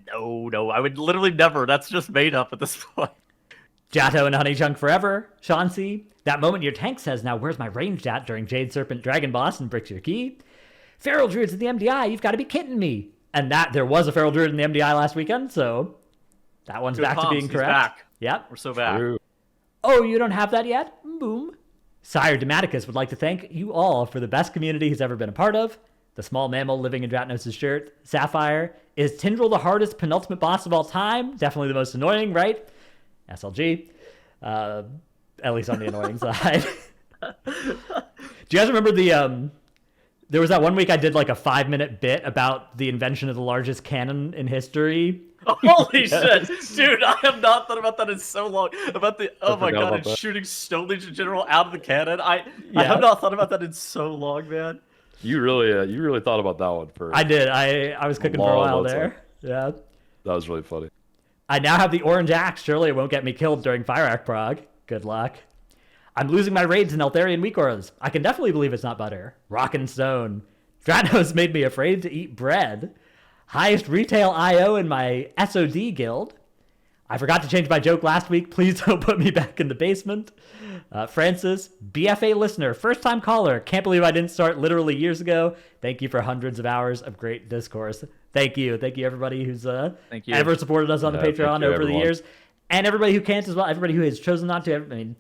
No, I would literally never. That's just made up at this point. Jatto and Honeychunk forever. Chauncey, that moment your tank says, now where's my ranged at during Jade Serpent Dragon Boss and Bricks Your Key. Feral Druids at the MDI, you've got to be kidding me. And that there was a Feral Druid in the MDI last weekend, so that one's Good back comms, to being he's correct. back. Yep. We're so back. True. Oh, you don't have that yet? Boom. Sire Dematicus would like to thank you all for the best community he's ever been a part of. The small mammal living in Dratnos' shirt. Sapphire. Is Tindral the hardest penultimate boss of all time? Definitely the most annoying, right? SLG. At least on the annoying side. Do you guys remember there was that one week I did like a 5-minute bit about the invention of the largest cannon in history? Holy shit, dude! I have not thought about that in so long. About the oh my forgot god, about and that. shooting Stone Legion General out of the cannon. I have not thought about that in so long, man. You really thought about that one for. I did. I was cooking for a while there. Yeah. That was really funny. I now have the orange axe. Surely it won't get me killed during Fire Act Prog. Good luck. I'm losing my raids in Eltharian weak auras. I can definitely believe it's not butter. Rock and stone. Dranos made me afraid to eat bread. Highest retail IO in my SOD guild. I forgot to change my joke last week. Please don't put me back in the basement. Francis, BFA listener, first time caller. Can't believe I didn't start literally years ago. Thank you for hundreds of hours of great discourse. Thank you. Thank you, everybody who's Thank you. ever supported us on the thank Patreon you, over everyone. the years. And everybody who can't as well. Everybody who has chosen not to. I mean,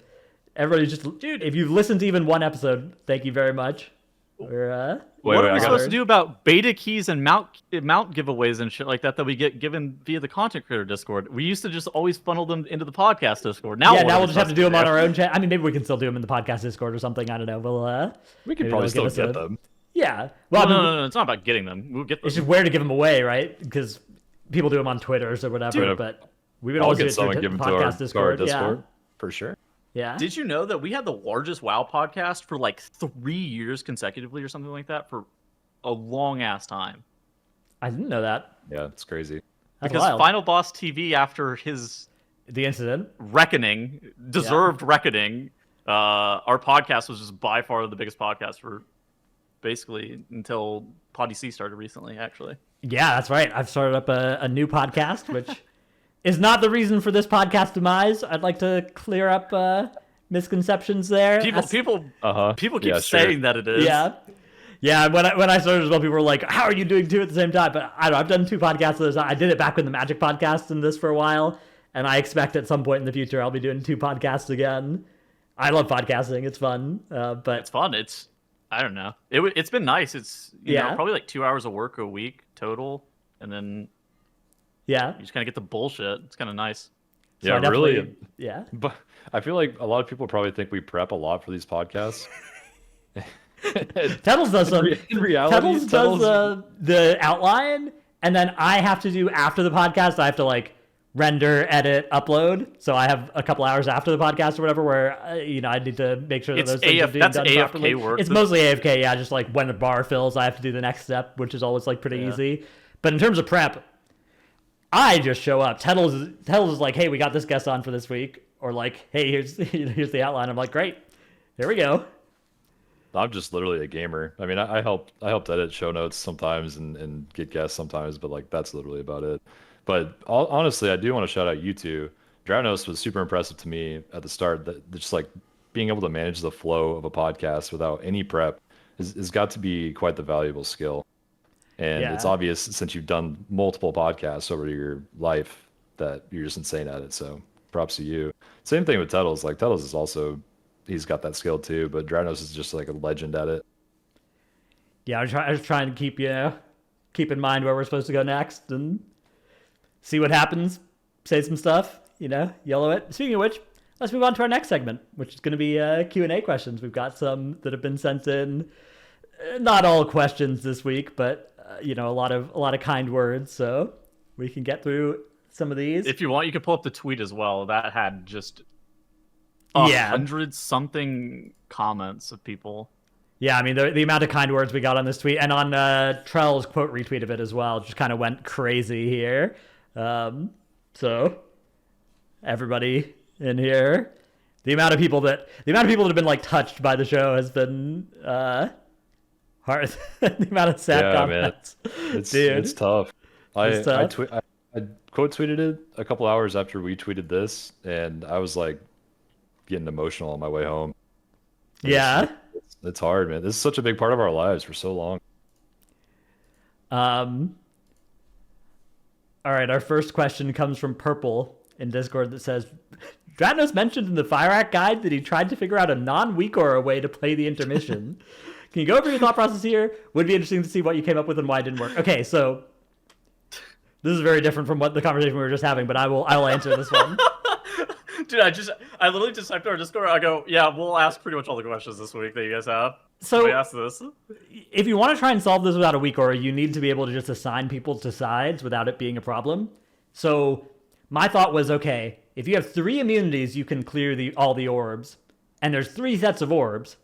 everybody just... Dude, if you've listened to even one episode, thank you very much. We're, What are I we got supposed it. to do about beta keys and mount giveaways and shit like that we get given via the content creator Discord? We used to just always funnel them into the podcast Discord. Now, yeah, what now are we'll we just have to supposed do them on do? our own chat. I mean, maybe we can still do them in the podcast Discord or something. I don't know. We could maybe probably they'll still give us get a- them. Yeah. Well, Well, I mean, no, it's not about getting them. We'll get them. it's just where to give them away, right? Because people do them on Twitter or whatever. Dude, but we would I'll always do get it some through and give them to podcast our Discord. Discord for sure. Yeah. Did you know that we had the largest WoW podcast for like 3 years consecutively or something like that for a long ass time? I didn't know that. Yeah, it's crazy. That's Because wild. Final Boss TV, after his The incident. reckoning, deserved reckoning, our podcast was just by far the biggest podcast for basically until Poddy C started recently, actually. Yeah, that's right. I've started up a new podcast, which is not the reason for this podcast demise. I'd like to clear up misconceptions there. People keep Yeah, sure. saying that it is. Yeah. Yeah, when I started as well, people were like, how are you doing two at the same time? But I don't know, I've done two podcasts. I did it back with the Magic podcast and this for a while. And I expect at some point in the future, I'll be doing two podcasts again. I love podcasting. It's fun. But It's fun. I don't know. It's been nice. It's you know, probably like 2 hours of work a week total. And then yeah. you just kind of get the bullshit. It's kind of nice. So Yeah, I really. definitely- Yeah. But I feel like a lot of people probably think we prep a lot for these podcasts. Tettles does some. In reality, Tettles does the outline, and then I have to do after the podcast. I have to like render, edit, upload. So I have a couple hours after the podcast or whatever, where I need to make sure that It's those things are being that's done AFK properly. work. It's mostly AFK. Yeah, just like when the bar fills, I have to do the next step, which is always like pretty easy. But in terms of prep, I just show up. Tettles is like, hey, we got this guest on for this week, or like, hey, here's the outline. I'm like, great, here we go. I'm just literally a gamer. I mean, I help edit show notes sometimes and get guests sometimes, but like that's literally about it. But honestly, I do want to shout out you two. Dranos was super impressive to me at the start. That just like being able to manage the flow of a podcast without any prep has got to be quite the valuable skill. And it's Yeah. obvious since you've done multiple podcasts over your life that you're just insane at it. So props to you. Same thing with Tettles. Like Tettles is also, he's got that skill too, but Dranos is just like a legend at it. Yeah, I was trying to keep in mind where we're supposed to go next and see what happens. Say some stuff, yellow it. Speaking of which, let's move on to our next segment, which is going to be Q&A questions. We've got some that have been sent in. Not all questions this week, but a lot of kind words, so we can get through some of these. If you want, you can pull up the tweet as well. That had just Yeah. 100 something comments of people. Yeah, I mean, the amount of kind words we got on this tweet, and on Trell's quote retweet of it as well, just kind of went crazy here. So, everybody in here, the amount of people that have been like touched by the show has been Hard. The amount of sad Yeah, man. comments. It's Dude, tough. it's tough. I quote tweeted it a couple hours after we tweeted this, and I was like getting emotional on my way home. Yeah. It's hard, man. This is such a big part of our lives for so long. Um. All right. Our first question comes from Purple in Discord that says, Dratnos mentioned in the Fire Act guide that he tried to figure out a non-weak aura way to play the intermission. Can you go over your thought process here? Would be interesting to see what you came up with and why it didn't work. Okay, so this is very different from what the conversation we were just having, but I will answer this one. Dude, I literally just typed to our Discord. I go, yeah, we'll ask pretty much all the questions this week that you guys have. So we ask this. If you want to try and solve this without a weak aura, you need to be able to just assign people to sides without it being a problem. So my thought was, okay, if you have 3 immunities, you can clear all the orbs, and there's 3 sets of orbs.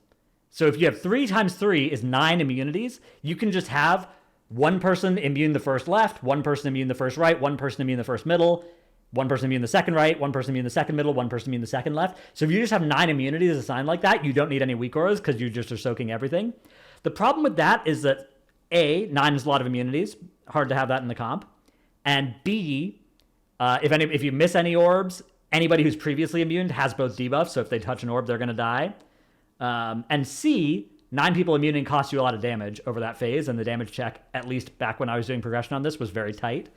So if you have 3 times 3 is 9 immunities, you can just have one person immune the first left, one person immune the first right, one person immune the first middle, one person immune the second right, one person immune the second middle, one person immune the second left. So if you just have 9 immunities assigned like that, you don't need any weak auras because you just are soaking everything. The problem with that is that A, 9 is a lot of immunities. Hard to have that in the comp. And B, if you miss any orbs, anybody who's previously immune has both debuffs. So if they touch an orb, they're going to die. And C, 9 people immuning costs you a lot of damage over that phase, and the damage check, at least back when I was doing progression on this, was very tight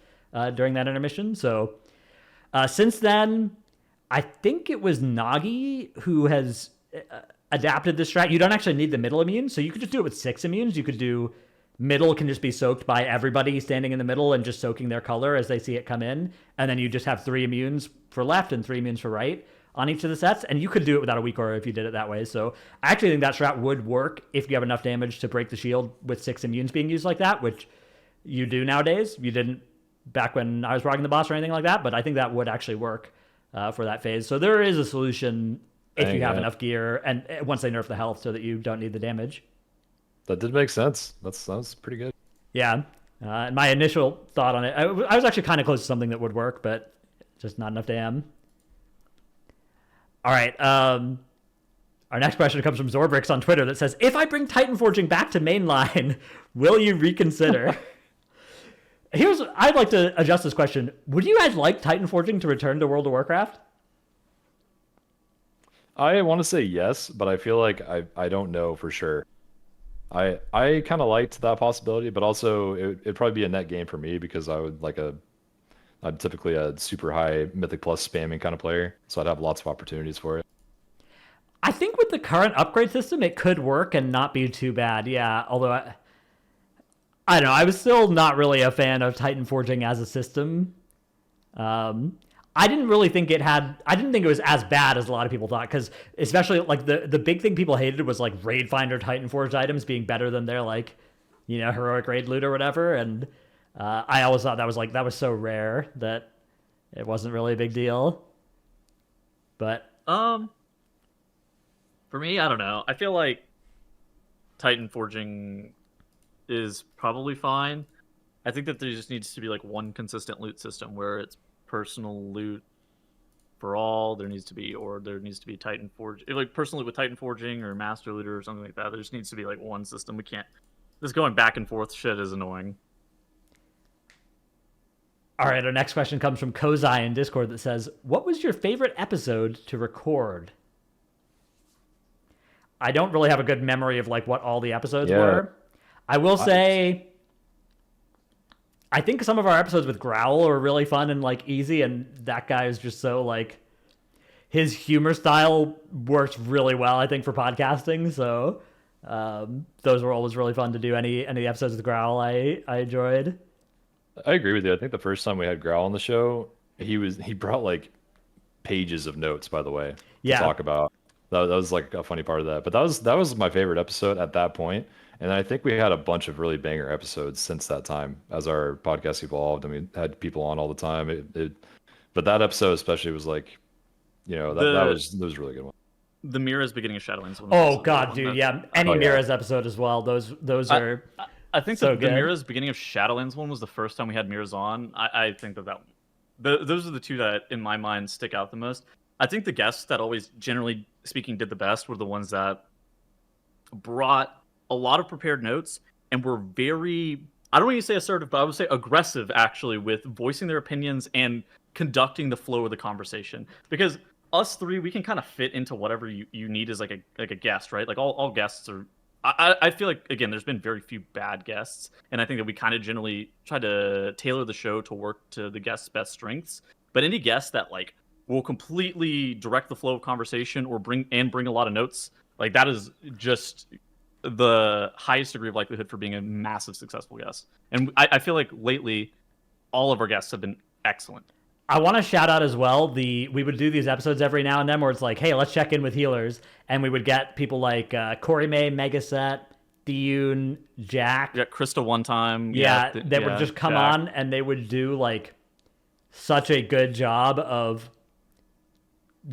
during that intermission. So since then, I think it was Nagi who has adapted this strat. You don't actually need the middle immune, so you could just do it with 6 immunes. You could do middle can just be soaked by everybody standing in the middle and just soaking their color as they see it come in, and then you just have 3 immunes for left and 3 immunes for right on each of the sets, and you could do it without a weak aura if you did it that way. So I actually think that strat would work if you have enough damage to break the shield with 6 immunes being used like that, which you do nowadays. You didn't back when I was rocking the boss or anything like that, but I think that would actually work for that phase. So there is a solution if you have enough gear, and once they nerf the health so that you don't need the damage. That did make sense. That was pretty good. Yeah. And my initial thought on it, I was actually kind of close to something that would work, but just not enough damn. All right. Our next question comes from Zorbrix on Twitter that says, if I bring Titanforging back to mainline, will you reconsider? I'd like to adjust this question. Would you guys like Titanforging to return to World of Warcraft? I want to say yes, but I feel like I don't know for sure. I kind of liked that possibility, but also it'd probably be a net gain for me because I'm typically a super high Mythic Plus spamming kind of player, so I'd have lots of opportunities for it. I think with the current upgrade system, it could work and not be too bad. Yeah, although I don't know. I was still not really a fan of Titanforging as a system. I didn't really think I didn't think it was as bad as a lot of people thought, because especially like the big thing people hated was like Raid Finder Titanforged items being better than their heroic raid loot or whatever. And I always thought that was so rare that it wasn't really a big deal. But for me, I don't know. I feel like Titanforging is probably fine. I think that there just needs to be like one consistent loot system where it's personal loot for all. There needs to be Titanforge, like personal loot with Titanforging or Master Looter or something like that. There just needs to be like one system. We can't. This going back and forth shit is annoying. All right, our next question comes from Kozai in Discord that says, what was your favorite episode to record? I don't really have a good memory of like what all the episodes were. I will say, I think some of our episodes with Growl are really fun and like easy, and that guy is just so like, his humor style works really well, I think, for podcasting. So those were always really fun to do. Any episodes with Growl I enjoyed. I agree with you. I think the first time we had Growl on the show, he brought like pages of notes, by the way, to talk about. That was like a funny part of that. But that was my favorite episode at that point. And I think we had a bunch of really banger episodes since that time as our podcast evolved. I mean, had people on all the time. But that episode especially was like, that was a really good one. The Mira's beginning of Shadowlands one. Oh god, dude, yeah. Any Mira's episode as well. Those are. I think so the Mira's beginning of Shadowlands one was the first time we had Mira's on. I think those are the two that in my mind stick out the most. I think the guests that always, generally speaking, did the best were the ones that brought a lot of prepared notes and were very, I don't want to say assertive, but I would say aggressive actually with voicing their opinions and conducting the flow of the conversation. Because us three, we can kind of fit into whatever you need as like a guest, right? Like all guests are. I feel like, again, there's been very few bad guests, and I think that we kind of generally try to tailor the show to work to the guest's best strengths. But any guest that like will completely direct the flow of conversation or bring a lot of notes, like that is just the highest degree of likelihood for being a massive successful guest. And I feel like lately, all of our guests have been excellent. I want to shout out as well, we would do these episodes every now and then where it's like, hey, let's check in with healers. And we would get people like Corey May, Megaset, Diyun, Jack. Yeah, Krista one time. They would just come Jack. on and they would do like such a good job of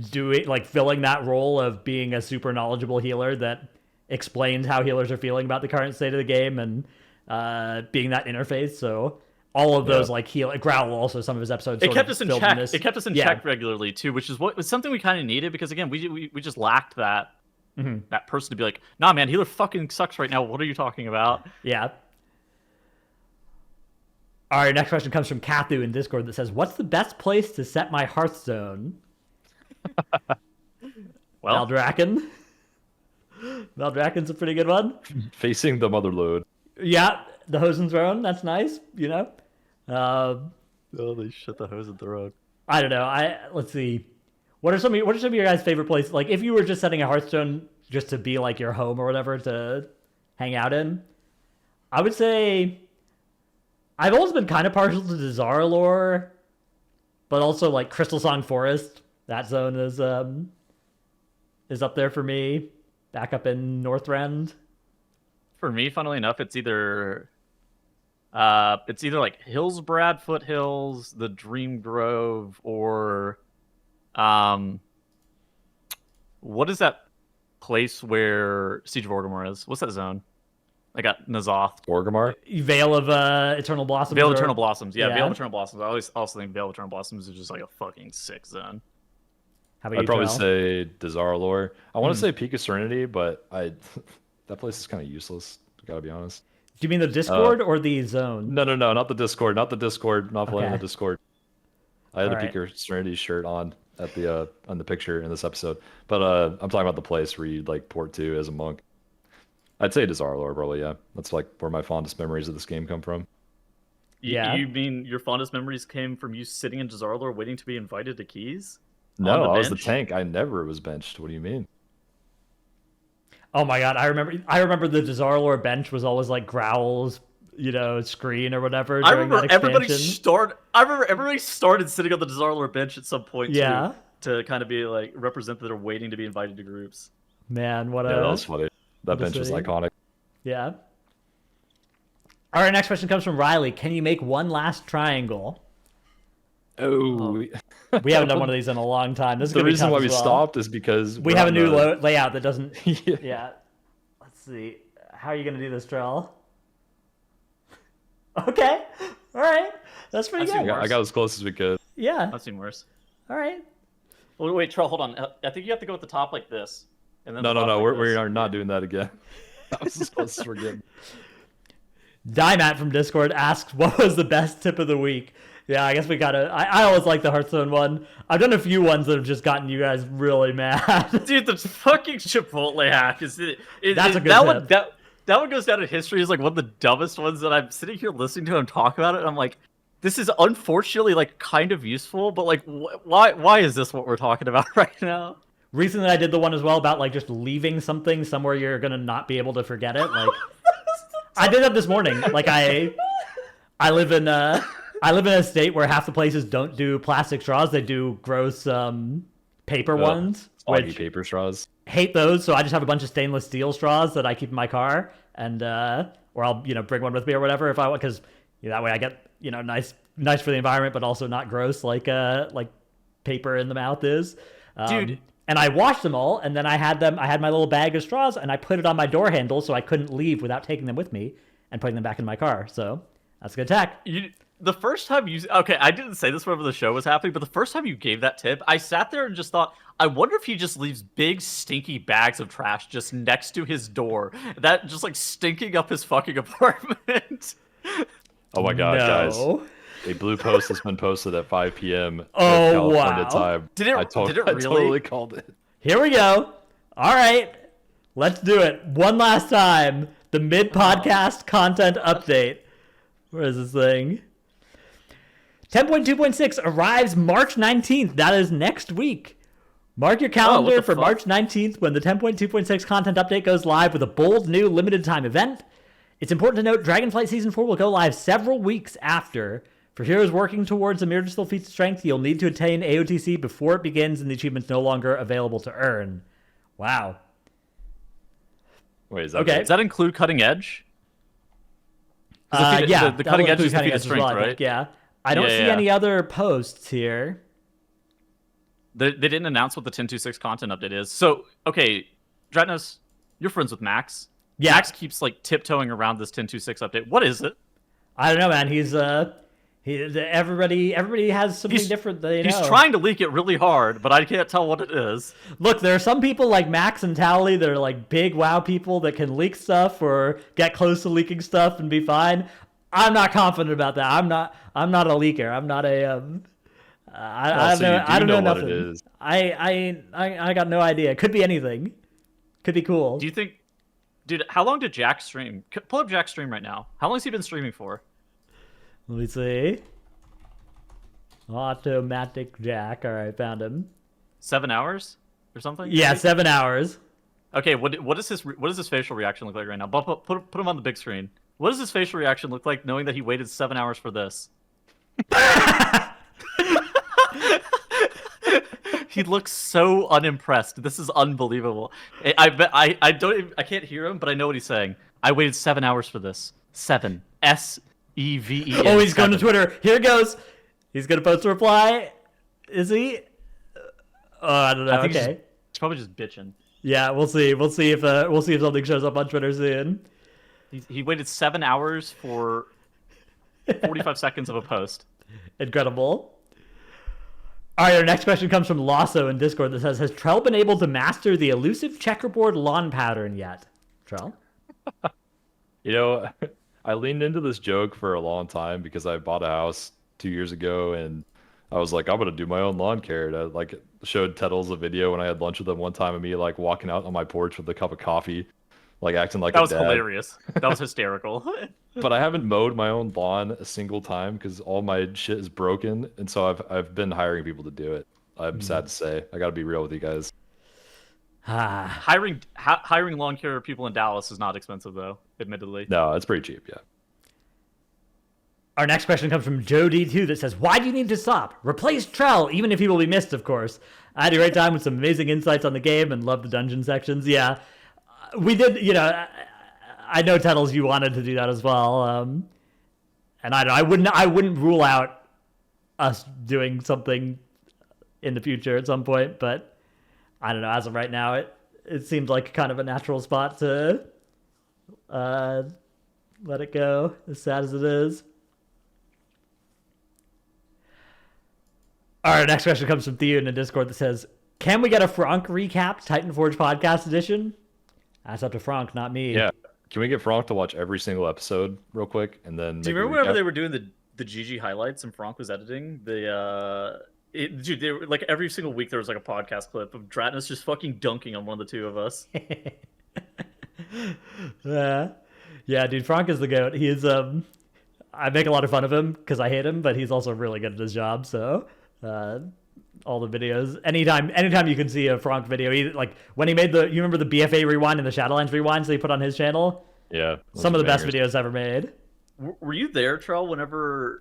doing, like filling that role of being a super knowledgeable healer that explains how healers are feeling about the current state of the game and being that interface. So all of those like heal Growl also some of his episodes. It kept us in check. It kept us in check regularly too, which is what was something we kind of needed because again we just lacked that that person to be like, nah man, healer fucking sucks right now. What are you talking about? Yeah. All right, next question comes from Kathu in Discord that says, "What's the best place to set my Hearthstone?" Well, Maldraken. Maldraken's a pretty good one. Facing the Motherlode. Yeah, the Hosen Throne. That's nice. You know. oh, they shut the hose in the road. I don't know. Let's see. What are some of your guys' favorite places? Like, if you were just setting a Hearthstone just to be like your home or whatever to hang out in, I would say I've always been kind of partial to Dazar'alor, but also like Crystal Song Forest. That zone is up there for me. Back up in Northrend. For me, funnily enough, it's either like Hillsbrad Foothills, the Dream Grove, or what is that place where Siege of Orgrimmar is? What's that zone? I got Nazoth. Orgrimmar? Veil of Eternal Blossoms. Veil of Eternal Blossoms. Yeah, Veil of Eternal Blossoms. I always also think Veil of Eternal Blossoms is just like a fucking sick zone. How about I'd you, probably Joel? say Dazar'alor. I want to say Peak of Serenity, but that place is kind of useless. Gotta be honest. Do you mean the Discord or the zone? No, not the Discord. Not the Discord. Not playing Okay. the Discord. I had All the right. Peak of Serenity shirt on at the on the picture in this episode, but I'm talking about the place where you like port to as a monk. I'd say Dazar'alor, probably. Yeah, that's like where my fondest memories of this game come from. Yeah. You mean your fondest memories came from you sitting in Dazar'alor waiting to be invited to keys? No, On the I was the bench? tank. I never was benched. What do you mean? Oh my god, I remember the Dazar'alor bench was always like Growl's, screen or whatever. I During remember that expansion. everybody started sitting on the Dazar'alor bench at some point Yeah. too, to kind of be like represent that they're waiting to be invited to groups. Man, what Yeah, that a was funny. That bench was city. iconic. yeah. All right, next question comes from Riley. Can you make one last triangle? Oh, We haven't done one of these in a long time. This is the gonna be reason tough why as we well. stopped is because We we're have a on new the- layout that doesn't. Yeah. Yeah. Let's see. How are you gonna do this, Trell? Okay. All right. That's pretty I've seen good. worse. I got as close as we could. Yeah. I've seen worse. All right. Oh, wait, Troll, hold on. I think you have to go at the top like this, and then No, the no, bottom no. like We this. are not doing that again. That was as close as we're getting. Dymat from Discord asks, what was the best tip of the week? Yeah, I guess we gotta. I always like the Hearthstone one. I've done a few ones that have just gotten you guys really mad. Dude, the fucking Chipotle hack is That's a good that tip. one. That one goes down in history as like one of the dumbest ones that I'm sitting here listening to him talk about it. And I'm like, this is unfortunately like kind of useful, but like, why is this what we're talking about right now? Recently, I did the one as well about like just leaving something somewhere you're gonna not be able to forget it. Like, I did that this morning. Like, I live in a state where half the places don't do plastic straws; they do gross paper ones. Soggy Which paper straws. hate those, so I just have a bunch of stainless steel straws that I keep in my car, and or I'll bring one with me or whatever if I want, because that way I get nice for the environment, but also not gross like paper in the mouth is. Dude. And I washed them all, and then I had my little bag of straws, and I put it on my door handle so I couldn't leave without taking them with me and putting them back in my car. So that's good tech. the first time you okay, I didn't say this whenever the show was happening, but the first time you gave that tip, I sat there and just thought, I wonder if he just leaves big stinky bags of trash just next to his door, that just like stinking up his fucking apartment. Oh my god, guys! No. A blue post has been posted at 5 p.m. Oh, California wow. time. Did it I really? totally called it. Here we go. All right. Let's do it. One last time. The mid-podcast content update. Where is this thing? 10.2.6 arrives March 19th. That is next week. Mark your calendar for March 19th when the 10.2.6 content update goes live with a bold new limited time event. It's important to note Dragonflight Season 4 will go live several weeks after. For heroes working towards a Mystical Feat of Strength, you'll need to attain AOTC before it begins and the achievement's no longer available to earn. Wow. Wait, is that Okay. Does that include Cutting Edge? Yeah, the Cutting Edge is the Feat of Strength, I think, right? yeah. I don't see any other posts here. They didn't announce what the 10.2.6 content update is. So, okay, Dratnos, you're friends with Max. Yeah. Max keeps like tiptoeing around this 10.2.6 update. What is it? I don't know, man. Everybody has something different they know. He's trying to leak it really hard, but I can't tell what it is. Look, there are some people like Max and Tally that are like big WoW people that can leak stuff or get close to leaking stuff and be fine. I'm not confident about that. I'm not a leaker. I'm not a I don't know what nothing. it is. I got no idea. Could be anything. Could be cool. Do you think, dude? How long did Jack stream? Pull up Jack's stream right now. How long has he been streaming for? Let me see. Automatic Jack. All right, found him. 7 hours or something? Yeah, 7 hours. Okay, what does his facial reaction look like right now? Put him on the big screen. What does his facial reaction look like knowing that he waited 7 hours for this? He looks so unimpressed. This is unbelievable. I can't hear him, but I know what he's saying. I waited 7 hours for this. 7. SEVEN. Oh, he's going to Twitter. Here it goes. He's going to post a reply. Is he? Oh, I don't know. I think Okay. he's probably just bitching. Yeah, we'll see. We'll see if something shows up on Twitter soon. He waited 7 hours for 45 seconds of a post. Incredible. All right, our next question comes from Lasso in Discord that says, has Trell been able to master the elusive checkerboard lawn pattern yet? Trell? You know, I leaned into this joke for a long time because I bought a house 2 years ago and I was like, I'm gonna do my own lawn care. And I like showed Tettles a video when I had lunch with them one time of me like walking out on my porch with a cup of coffee, like acting like That a was dad. hilarious. That was hysterical. But I haven't mowed my own lawn a single time because all my shit is broken, and so I've been hiring people to do it. I'm sad to say. I got to be real with you guys. Hiring lawn care people in Dallas is not expensive though, admittedly. No, it's pretty cheap. Yeah. Our next question comes from Joe D2 that says, why do you need to stop? Replace Trell, even if he will be missed, of course. I had a great time with some amazing insights on the game and love the dungeon sections. Yeah, we did, I know, Tettles, you wanted to do that as well. And I wouldn't rule out us doing something in the future at some point, but I don't know. As of right now, it seemed like kind of a natural spot to let it go, as sad as it is. All right, next question comes from Theo in the Discord that says, can we get a Frank recap, Titanforge Podcast edition? That's up to Frank, not me. Yeah. Can we get Frank to watch every single episode real quick and then? Do you remember whenever they were doing the GG highlights and Frank was editing dude, they were, like every single week there was like a podcast clip of Dratnos just fucking dunking on one of the two of us. Yeah, dude, Frank is the goat. He is I make a lot of fun of him because I hate him, but he's also really good at his job. So all the videos, anytime you can see a Frank video, like when he made you remember the BFA rewind and the Shadowlands rewinds that he put on his channel? Yeah, some of the best videos ever made. Were you there, Trell, whenever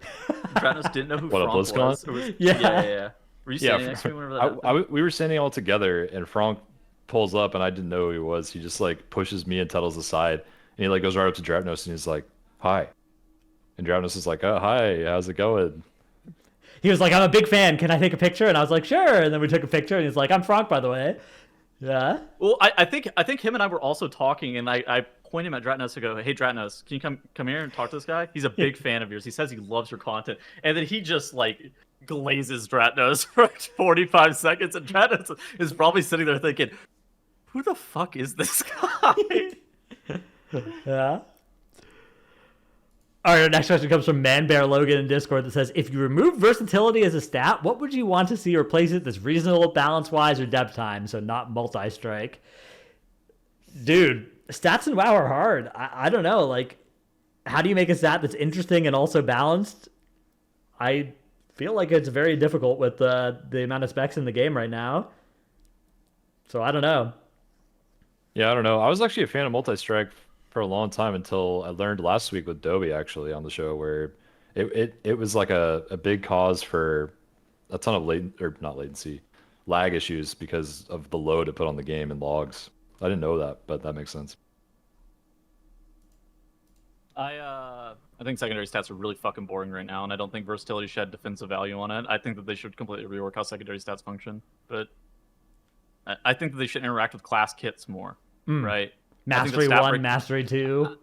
Dratnos didn't know who Frank was? Yeah. Were you standing next to me whenever that happened? We were standing all together, and Frank pulls up, and I didn't know who he was. He just like pushes me and Tettles aside, and he like goes right up to Dratnos, and he's like, "Hi," and Dratnos is like, "Oh, hi, how's it going?" He was like, I'm a big fan. Can I take a picture? And I was like, sure. And then we took a picture, and he's like, I'm Frank, by the way. Yeah. Well, I think him and I were also talking, and I point him at Dratnos to go, "Hey, Dratnos, can you come here and talk to this guy? He's a big fan of yours. He says he loves your content." And then he just like glazes Dratnos for 45 seconds, and Dratnos is probably sitting there thinking, "Who the fuck is this guy?" Yeah. All right, our next question comes from Man Bear Logan in Discord that says, if you remove versatility as a stat, what would you want to see replace it that's reasonable balance-wise or depth time, so not multi-strike? Dude, stats in WoW are hard. I don't know. Like, how do you make a stat that's interesting and also balanced? I feel like it's very difficult with the amount of specs in the game right now. So I don't know. Yeah, I don't know. I was actually a fan of multi-strike for a long time until I learned last week with Dobie actually on the show where it was like a big cause for a ton of lag issues because of the load it put on the game and logs. I didn't know that, but that makes sense. I think secondary stats are really fucking boring right now, and I don't think versatility should have defensive value on it. I think that they should completely rework how secondary stats function, but I think that they should interact with class kits more, right? Mastery 1, Mastery 2.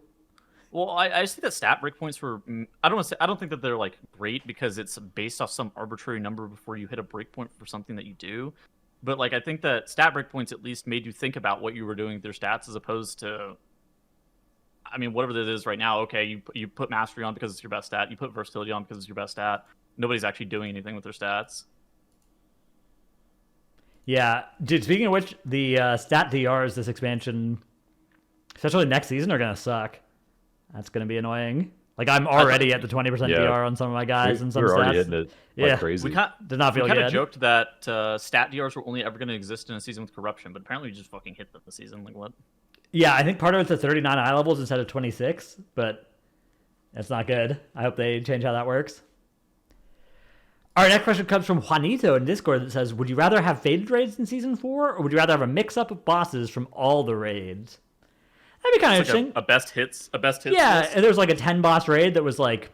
Well, I just think that stat breakpoints were. I don't think that they're like great because it's based off some arbitrary number before you hit a breakpoint for something that you do. But like I think that stat breakpoints at least made you think about what you were doing with your stats as opposed to. I mean, whatever that is right now. Okay, you put mastery on because it's your best stat. You put versatility on because it's your best stat. Nobody's actually doing anything with their stats. Yeah, dude. Speaking of which, the stat DRs this expansion, especially next season, are gonna suck. That's gonna be annoying. Like I'm already at the 20% DR on some of my guys and some we're stats. already hitting it like crazy. Does not feel we good. kind of joked that stat DRs were only ever going to exist in a season with corruption, but apparently we just fucking hit them this season. Like what? Yeah, I think part of it's at 39 eye levels instead of 26, but it's not good. I hope they change how that works. Our next question comes from Juanito in Discord that says, would you rather have faded raids in Season 4, or would you rather have a mix-up of bosses from all the raids? That'd be kind of interesting. A best hits. Yeah, list. and there's like a 10-boss raid that was like,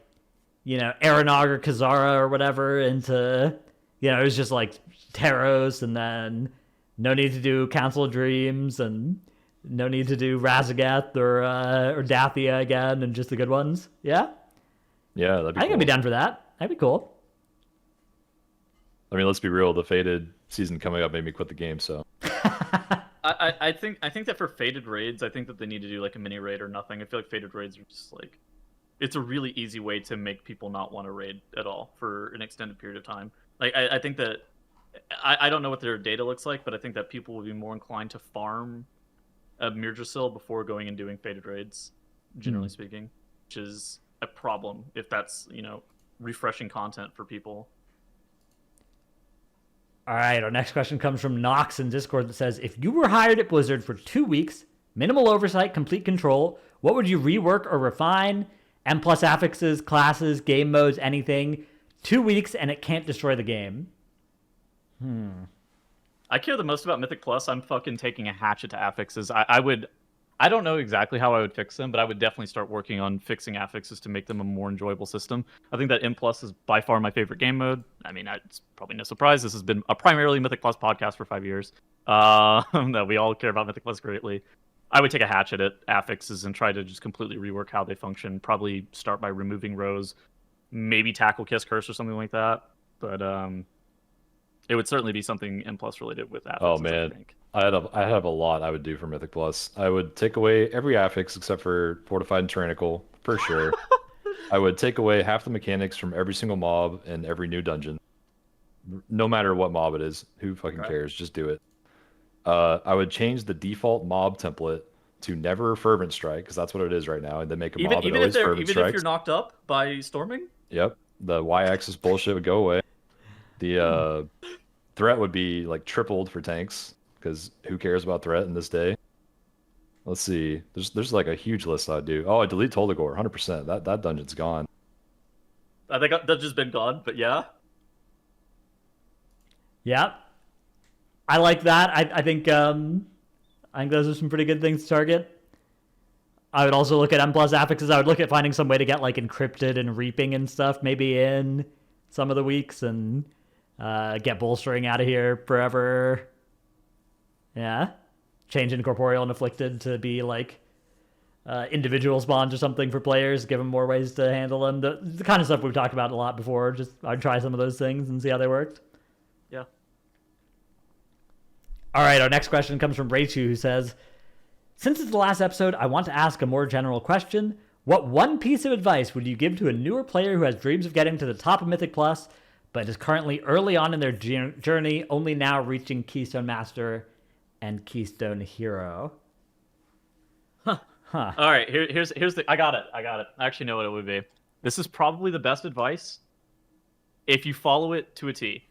Aranog or Kazara or whatever into, it was just like Taros, and then no need to do Council of Dreams, and no need to do Razageth or Dathia again, and just the good ones. Yeah? Yeah, that'd be I think I'd be down for that. That'd be cool. I mean, let's be real. The faded season coming up made me quit the game, so. I think that for faded raids, I think that they need to do like a mini raid or nothing. I feel like faded raids are just like, it's a really easy way to make people not want to raid at all for an extended period of time. Like I think that I don't know what their data looks like, but I think that people will be more inclined to farm a Mirdrasil before going and doing faded raids, generally speaking, which is a problem if that's refreshing content for people. All right, our next question comes from Nox in Discord that says, if you were hired at Blizzard for 2 weeks, minimal oversight, complete control, what would you rework or refine? M+ affixes, classes, game modes, anything. 2 weeks and it can't destroy the game. I care the most about Mythic Plus. I'm fucking taking a hatchet to affixes. I don't know exactly how I would fix them, but I would definitely start working on fixing affixes to make them a more enjoyable system. I think that M Plus is by far my favorite game mode. I mean, it's probably no surprise. This has been a primarily Mythic Plus podcast for 5 years. That we all care about Mythic Plus greatly. I would take a hatchet at affixes and try to just completely rework how they function. Probably start by removing rows, maybe tackle Kiss Curse or something like that. But it would certainly be something M Plus related with affixes. Oh man, I think. I have a lot I would do for Mythic Plus. I would take away every affix except for Fortified and Tyrannical, for sure. I would take away half the mechanics from every single mob and every new dungeon. No matter what mob it is. Who fucking cares? Just do it. I would change the default mob template to never Fervent Strike, because that's what it is right now, and then make a mob that always Fervent Strikes. Even if you're knocked up by storming? Yep. The Y-axis bullshit would go away. The threat would be like tripled for tanks, because who cares about threat in this day? Let's see. There's like a huge list I'd do. Oh, I delete Toldagor, 100%. That dungeon's gone. I think that just been gone, but yeah. Yeah. I like that. I think those are some pretty good things to target. I would also look at M+ affixes. I would look at finding some way to get like encrypted and reaping and stuff maybe in some of the weeks, and get bolstering out of here forever. Yeah. Change incorporeal and afflicted to be like individual spawns or something for players, give them more ways to handle them. The kind of stuff we've talked about a lot before. Just I'd try some of those things and see how they worked. Yeah. All right, our next question comes from Raichu, who says, since it's the last episode, I want to ask a more general question. What one piece of advice would you give to a newer player who has dreams of getting to the top of Mythic Plus, but is currently early on in their journey, only now reaching Keystone Master and Keystone Hero? All right, here's the. I got it. I actually know what it would be. This is probably the best advice if you follow it to a T.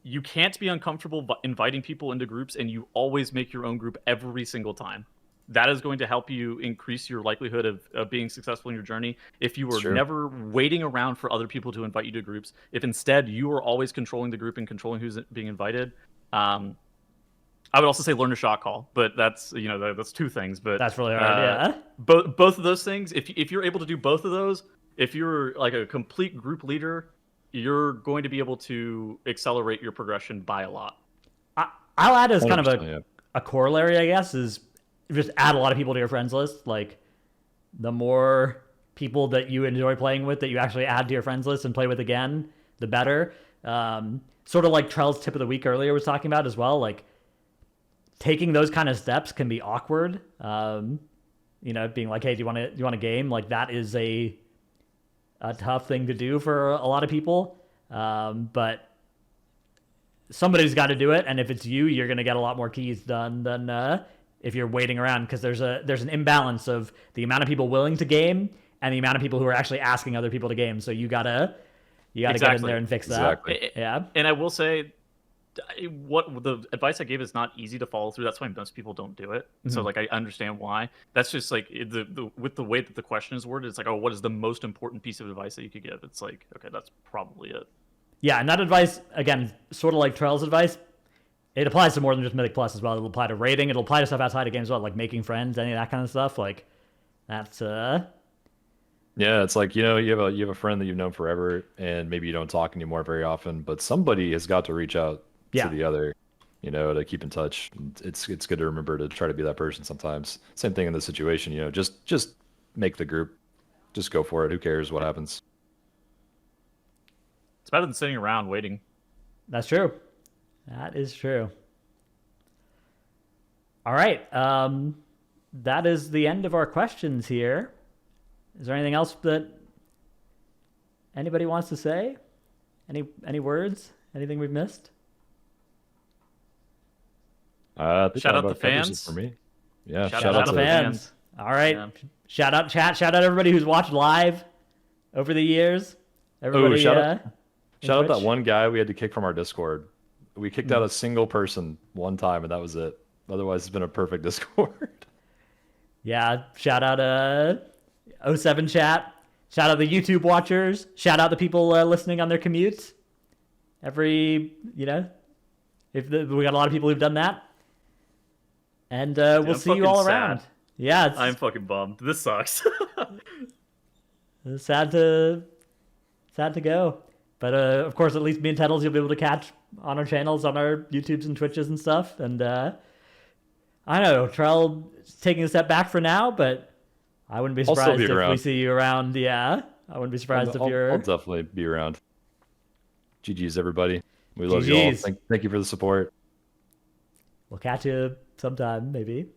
You can't be uncomfortable inviting people into groups, and you always make your own group every single time. That is going to help you increase your likelihood of being successful in your journey. If you are never waiting around for other people to invite you to groups, if instead you are always controlling the group and controlling who's being invited, I would also say learn a shot call, but that's that's two things. But that's really hard. Yeah. Both of those things, if you're able to do both of those, if you're like a complete group leader, you're going to be able to accelerate your progression by a lot. I'll add as kind of a corollary, I guess, is just add a lot of people to your friends list. Like, the more people that you enjoy playing with that you actually add to your friends list and play with again, the better. Sort of like Trell's tip of the week earlier was talking about as well. Like, taking those kind of steps can be awkward. Being like, hey, do you want a game? Like, that is a tough thing to do for a lot of people. But somebody's got to do it, and if it's you, you're going to get a lot more keys done than if you're waiting around, because there's an imbalance of the amount of people willing to game and the amount of people who are actually asking other people to game. So you gotta get in there and fix that. Exactly. Yeah. And I will say, what the advice I gave is not easy to follow through. That's why most people don't do it. Mm-hmm. So like I understand why. That's just like with the way that the question is worded. It's like, oh, what is the most important piece of advice that you could give? It's like, okay, that's probably it. Yeah, and that advice, again, sort of like Trell's advice, it applies to more than just Mythic Plus as well. It'll apply to rating. It'll apply to stuff outside of games as well, like making friends, any of that kind of stuff. Like, that's yeah, it's like, you have a friend that you've known forever, and maybe you don't talk anymore very often, but somebody has got to reach out to the other, to keep in touch. It's good to remember to try to be that person sometimes. Same thing in this situation, just make the group, just go for it. Who cares what happens? It's better than sitting around waiting. That's true. That is true. All right. That is the end of our questions here. Is there anything else that anybody wants to say? Any words? Anything we've missed? Shout out the fans for me. Yeah, shout out to the fans. All right. Yeah. Shout out chat. Shout out everybody who's watched live over the years. Everybody. Shout out that one guy we had to kick from our Discord. We kicked out a single person one time, and that was it. Otherwise, it's been a perfect Discord. Yeah. Shout out 07 chat. Shout out the YouTube watchers. Shout out the people listening on their commutes. We got a lot of people who've done that. And we'll see you all around. Yeah, I'm fucking bummed. This sucks. It's sad to go. But of course, at least me and Teddles you'll be able to catch on our channels, on our YouTubes and Twitches and stuff. And I don't know, Trell is taking a step back for now, but I wouldn't be surprised if we see you around. Yeah, I wouldn't be surprised if you're. I'll definitely be around. GG's, everybody. We love you all. Thank you for the support. We'll catch you sometime, maybe.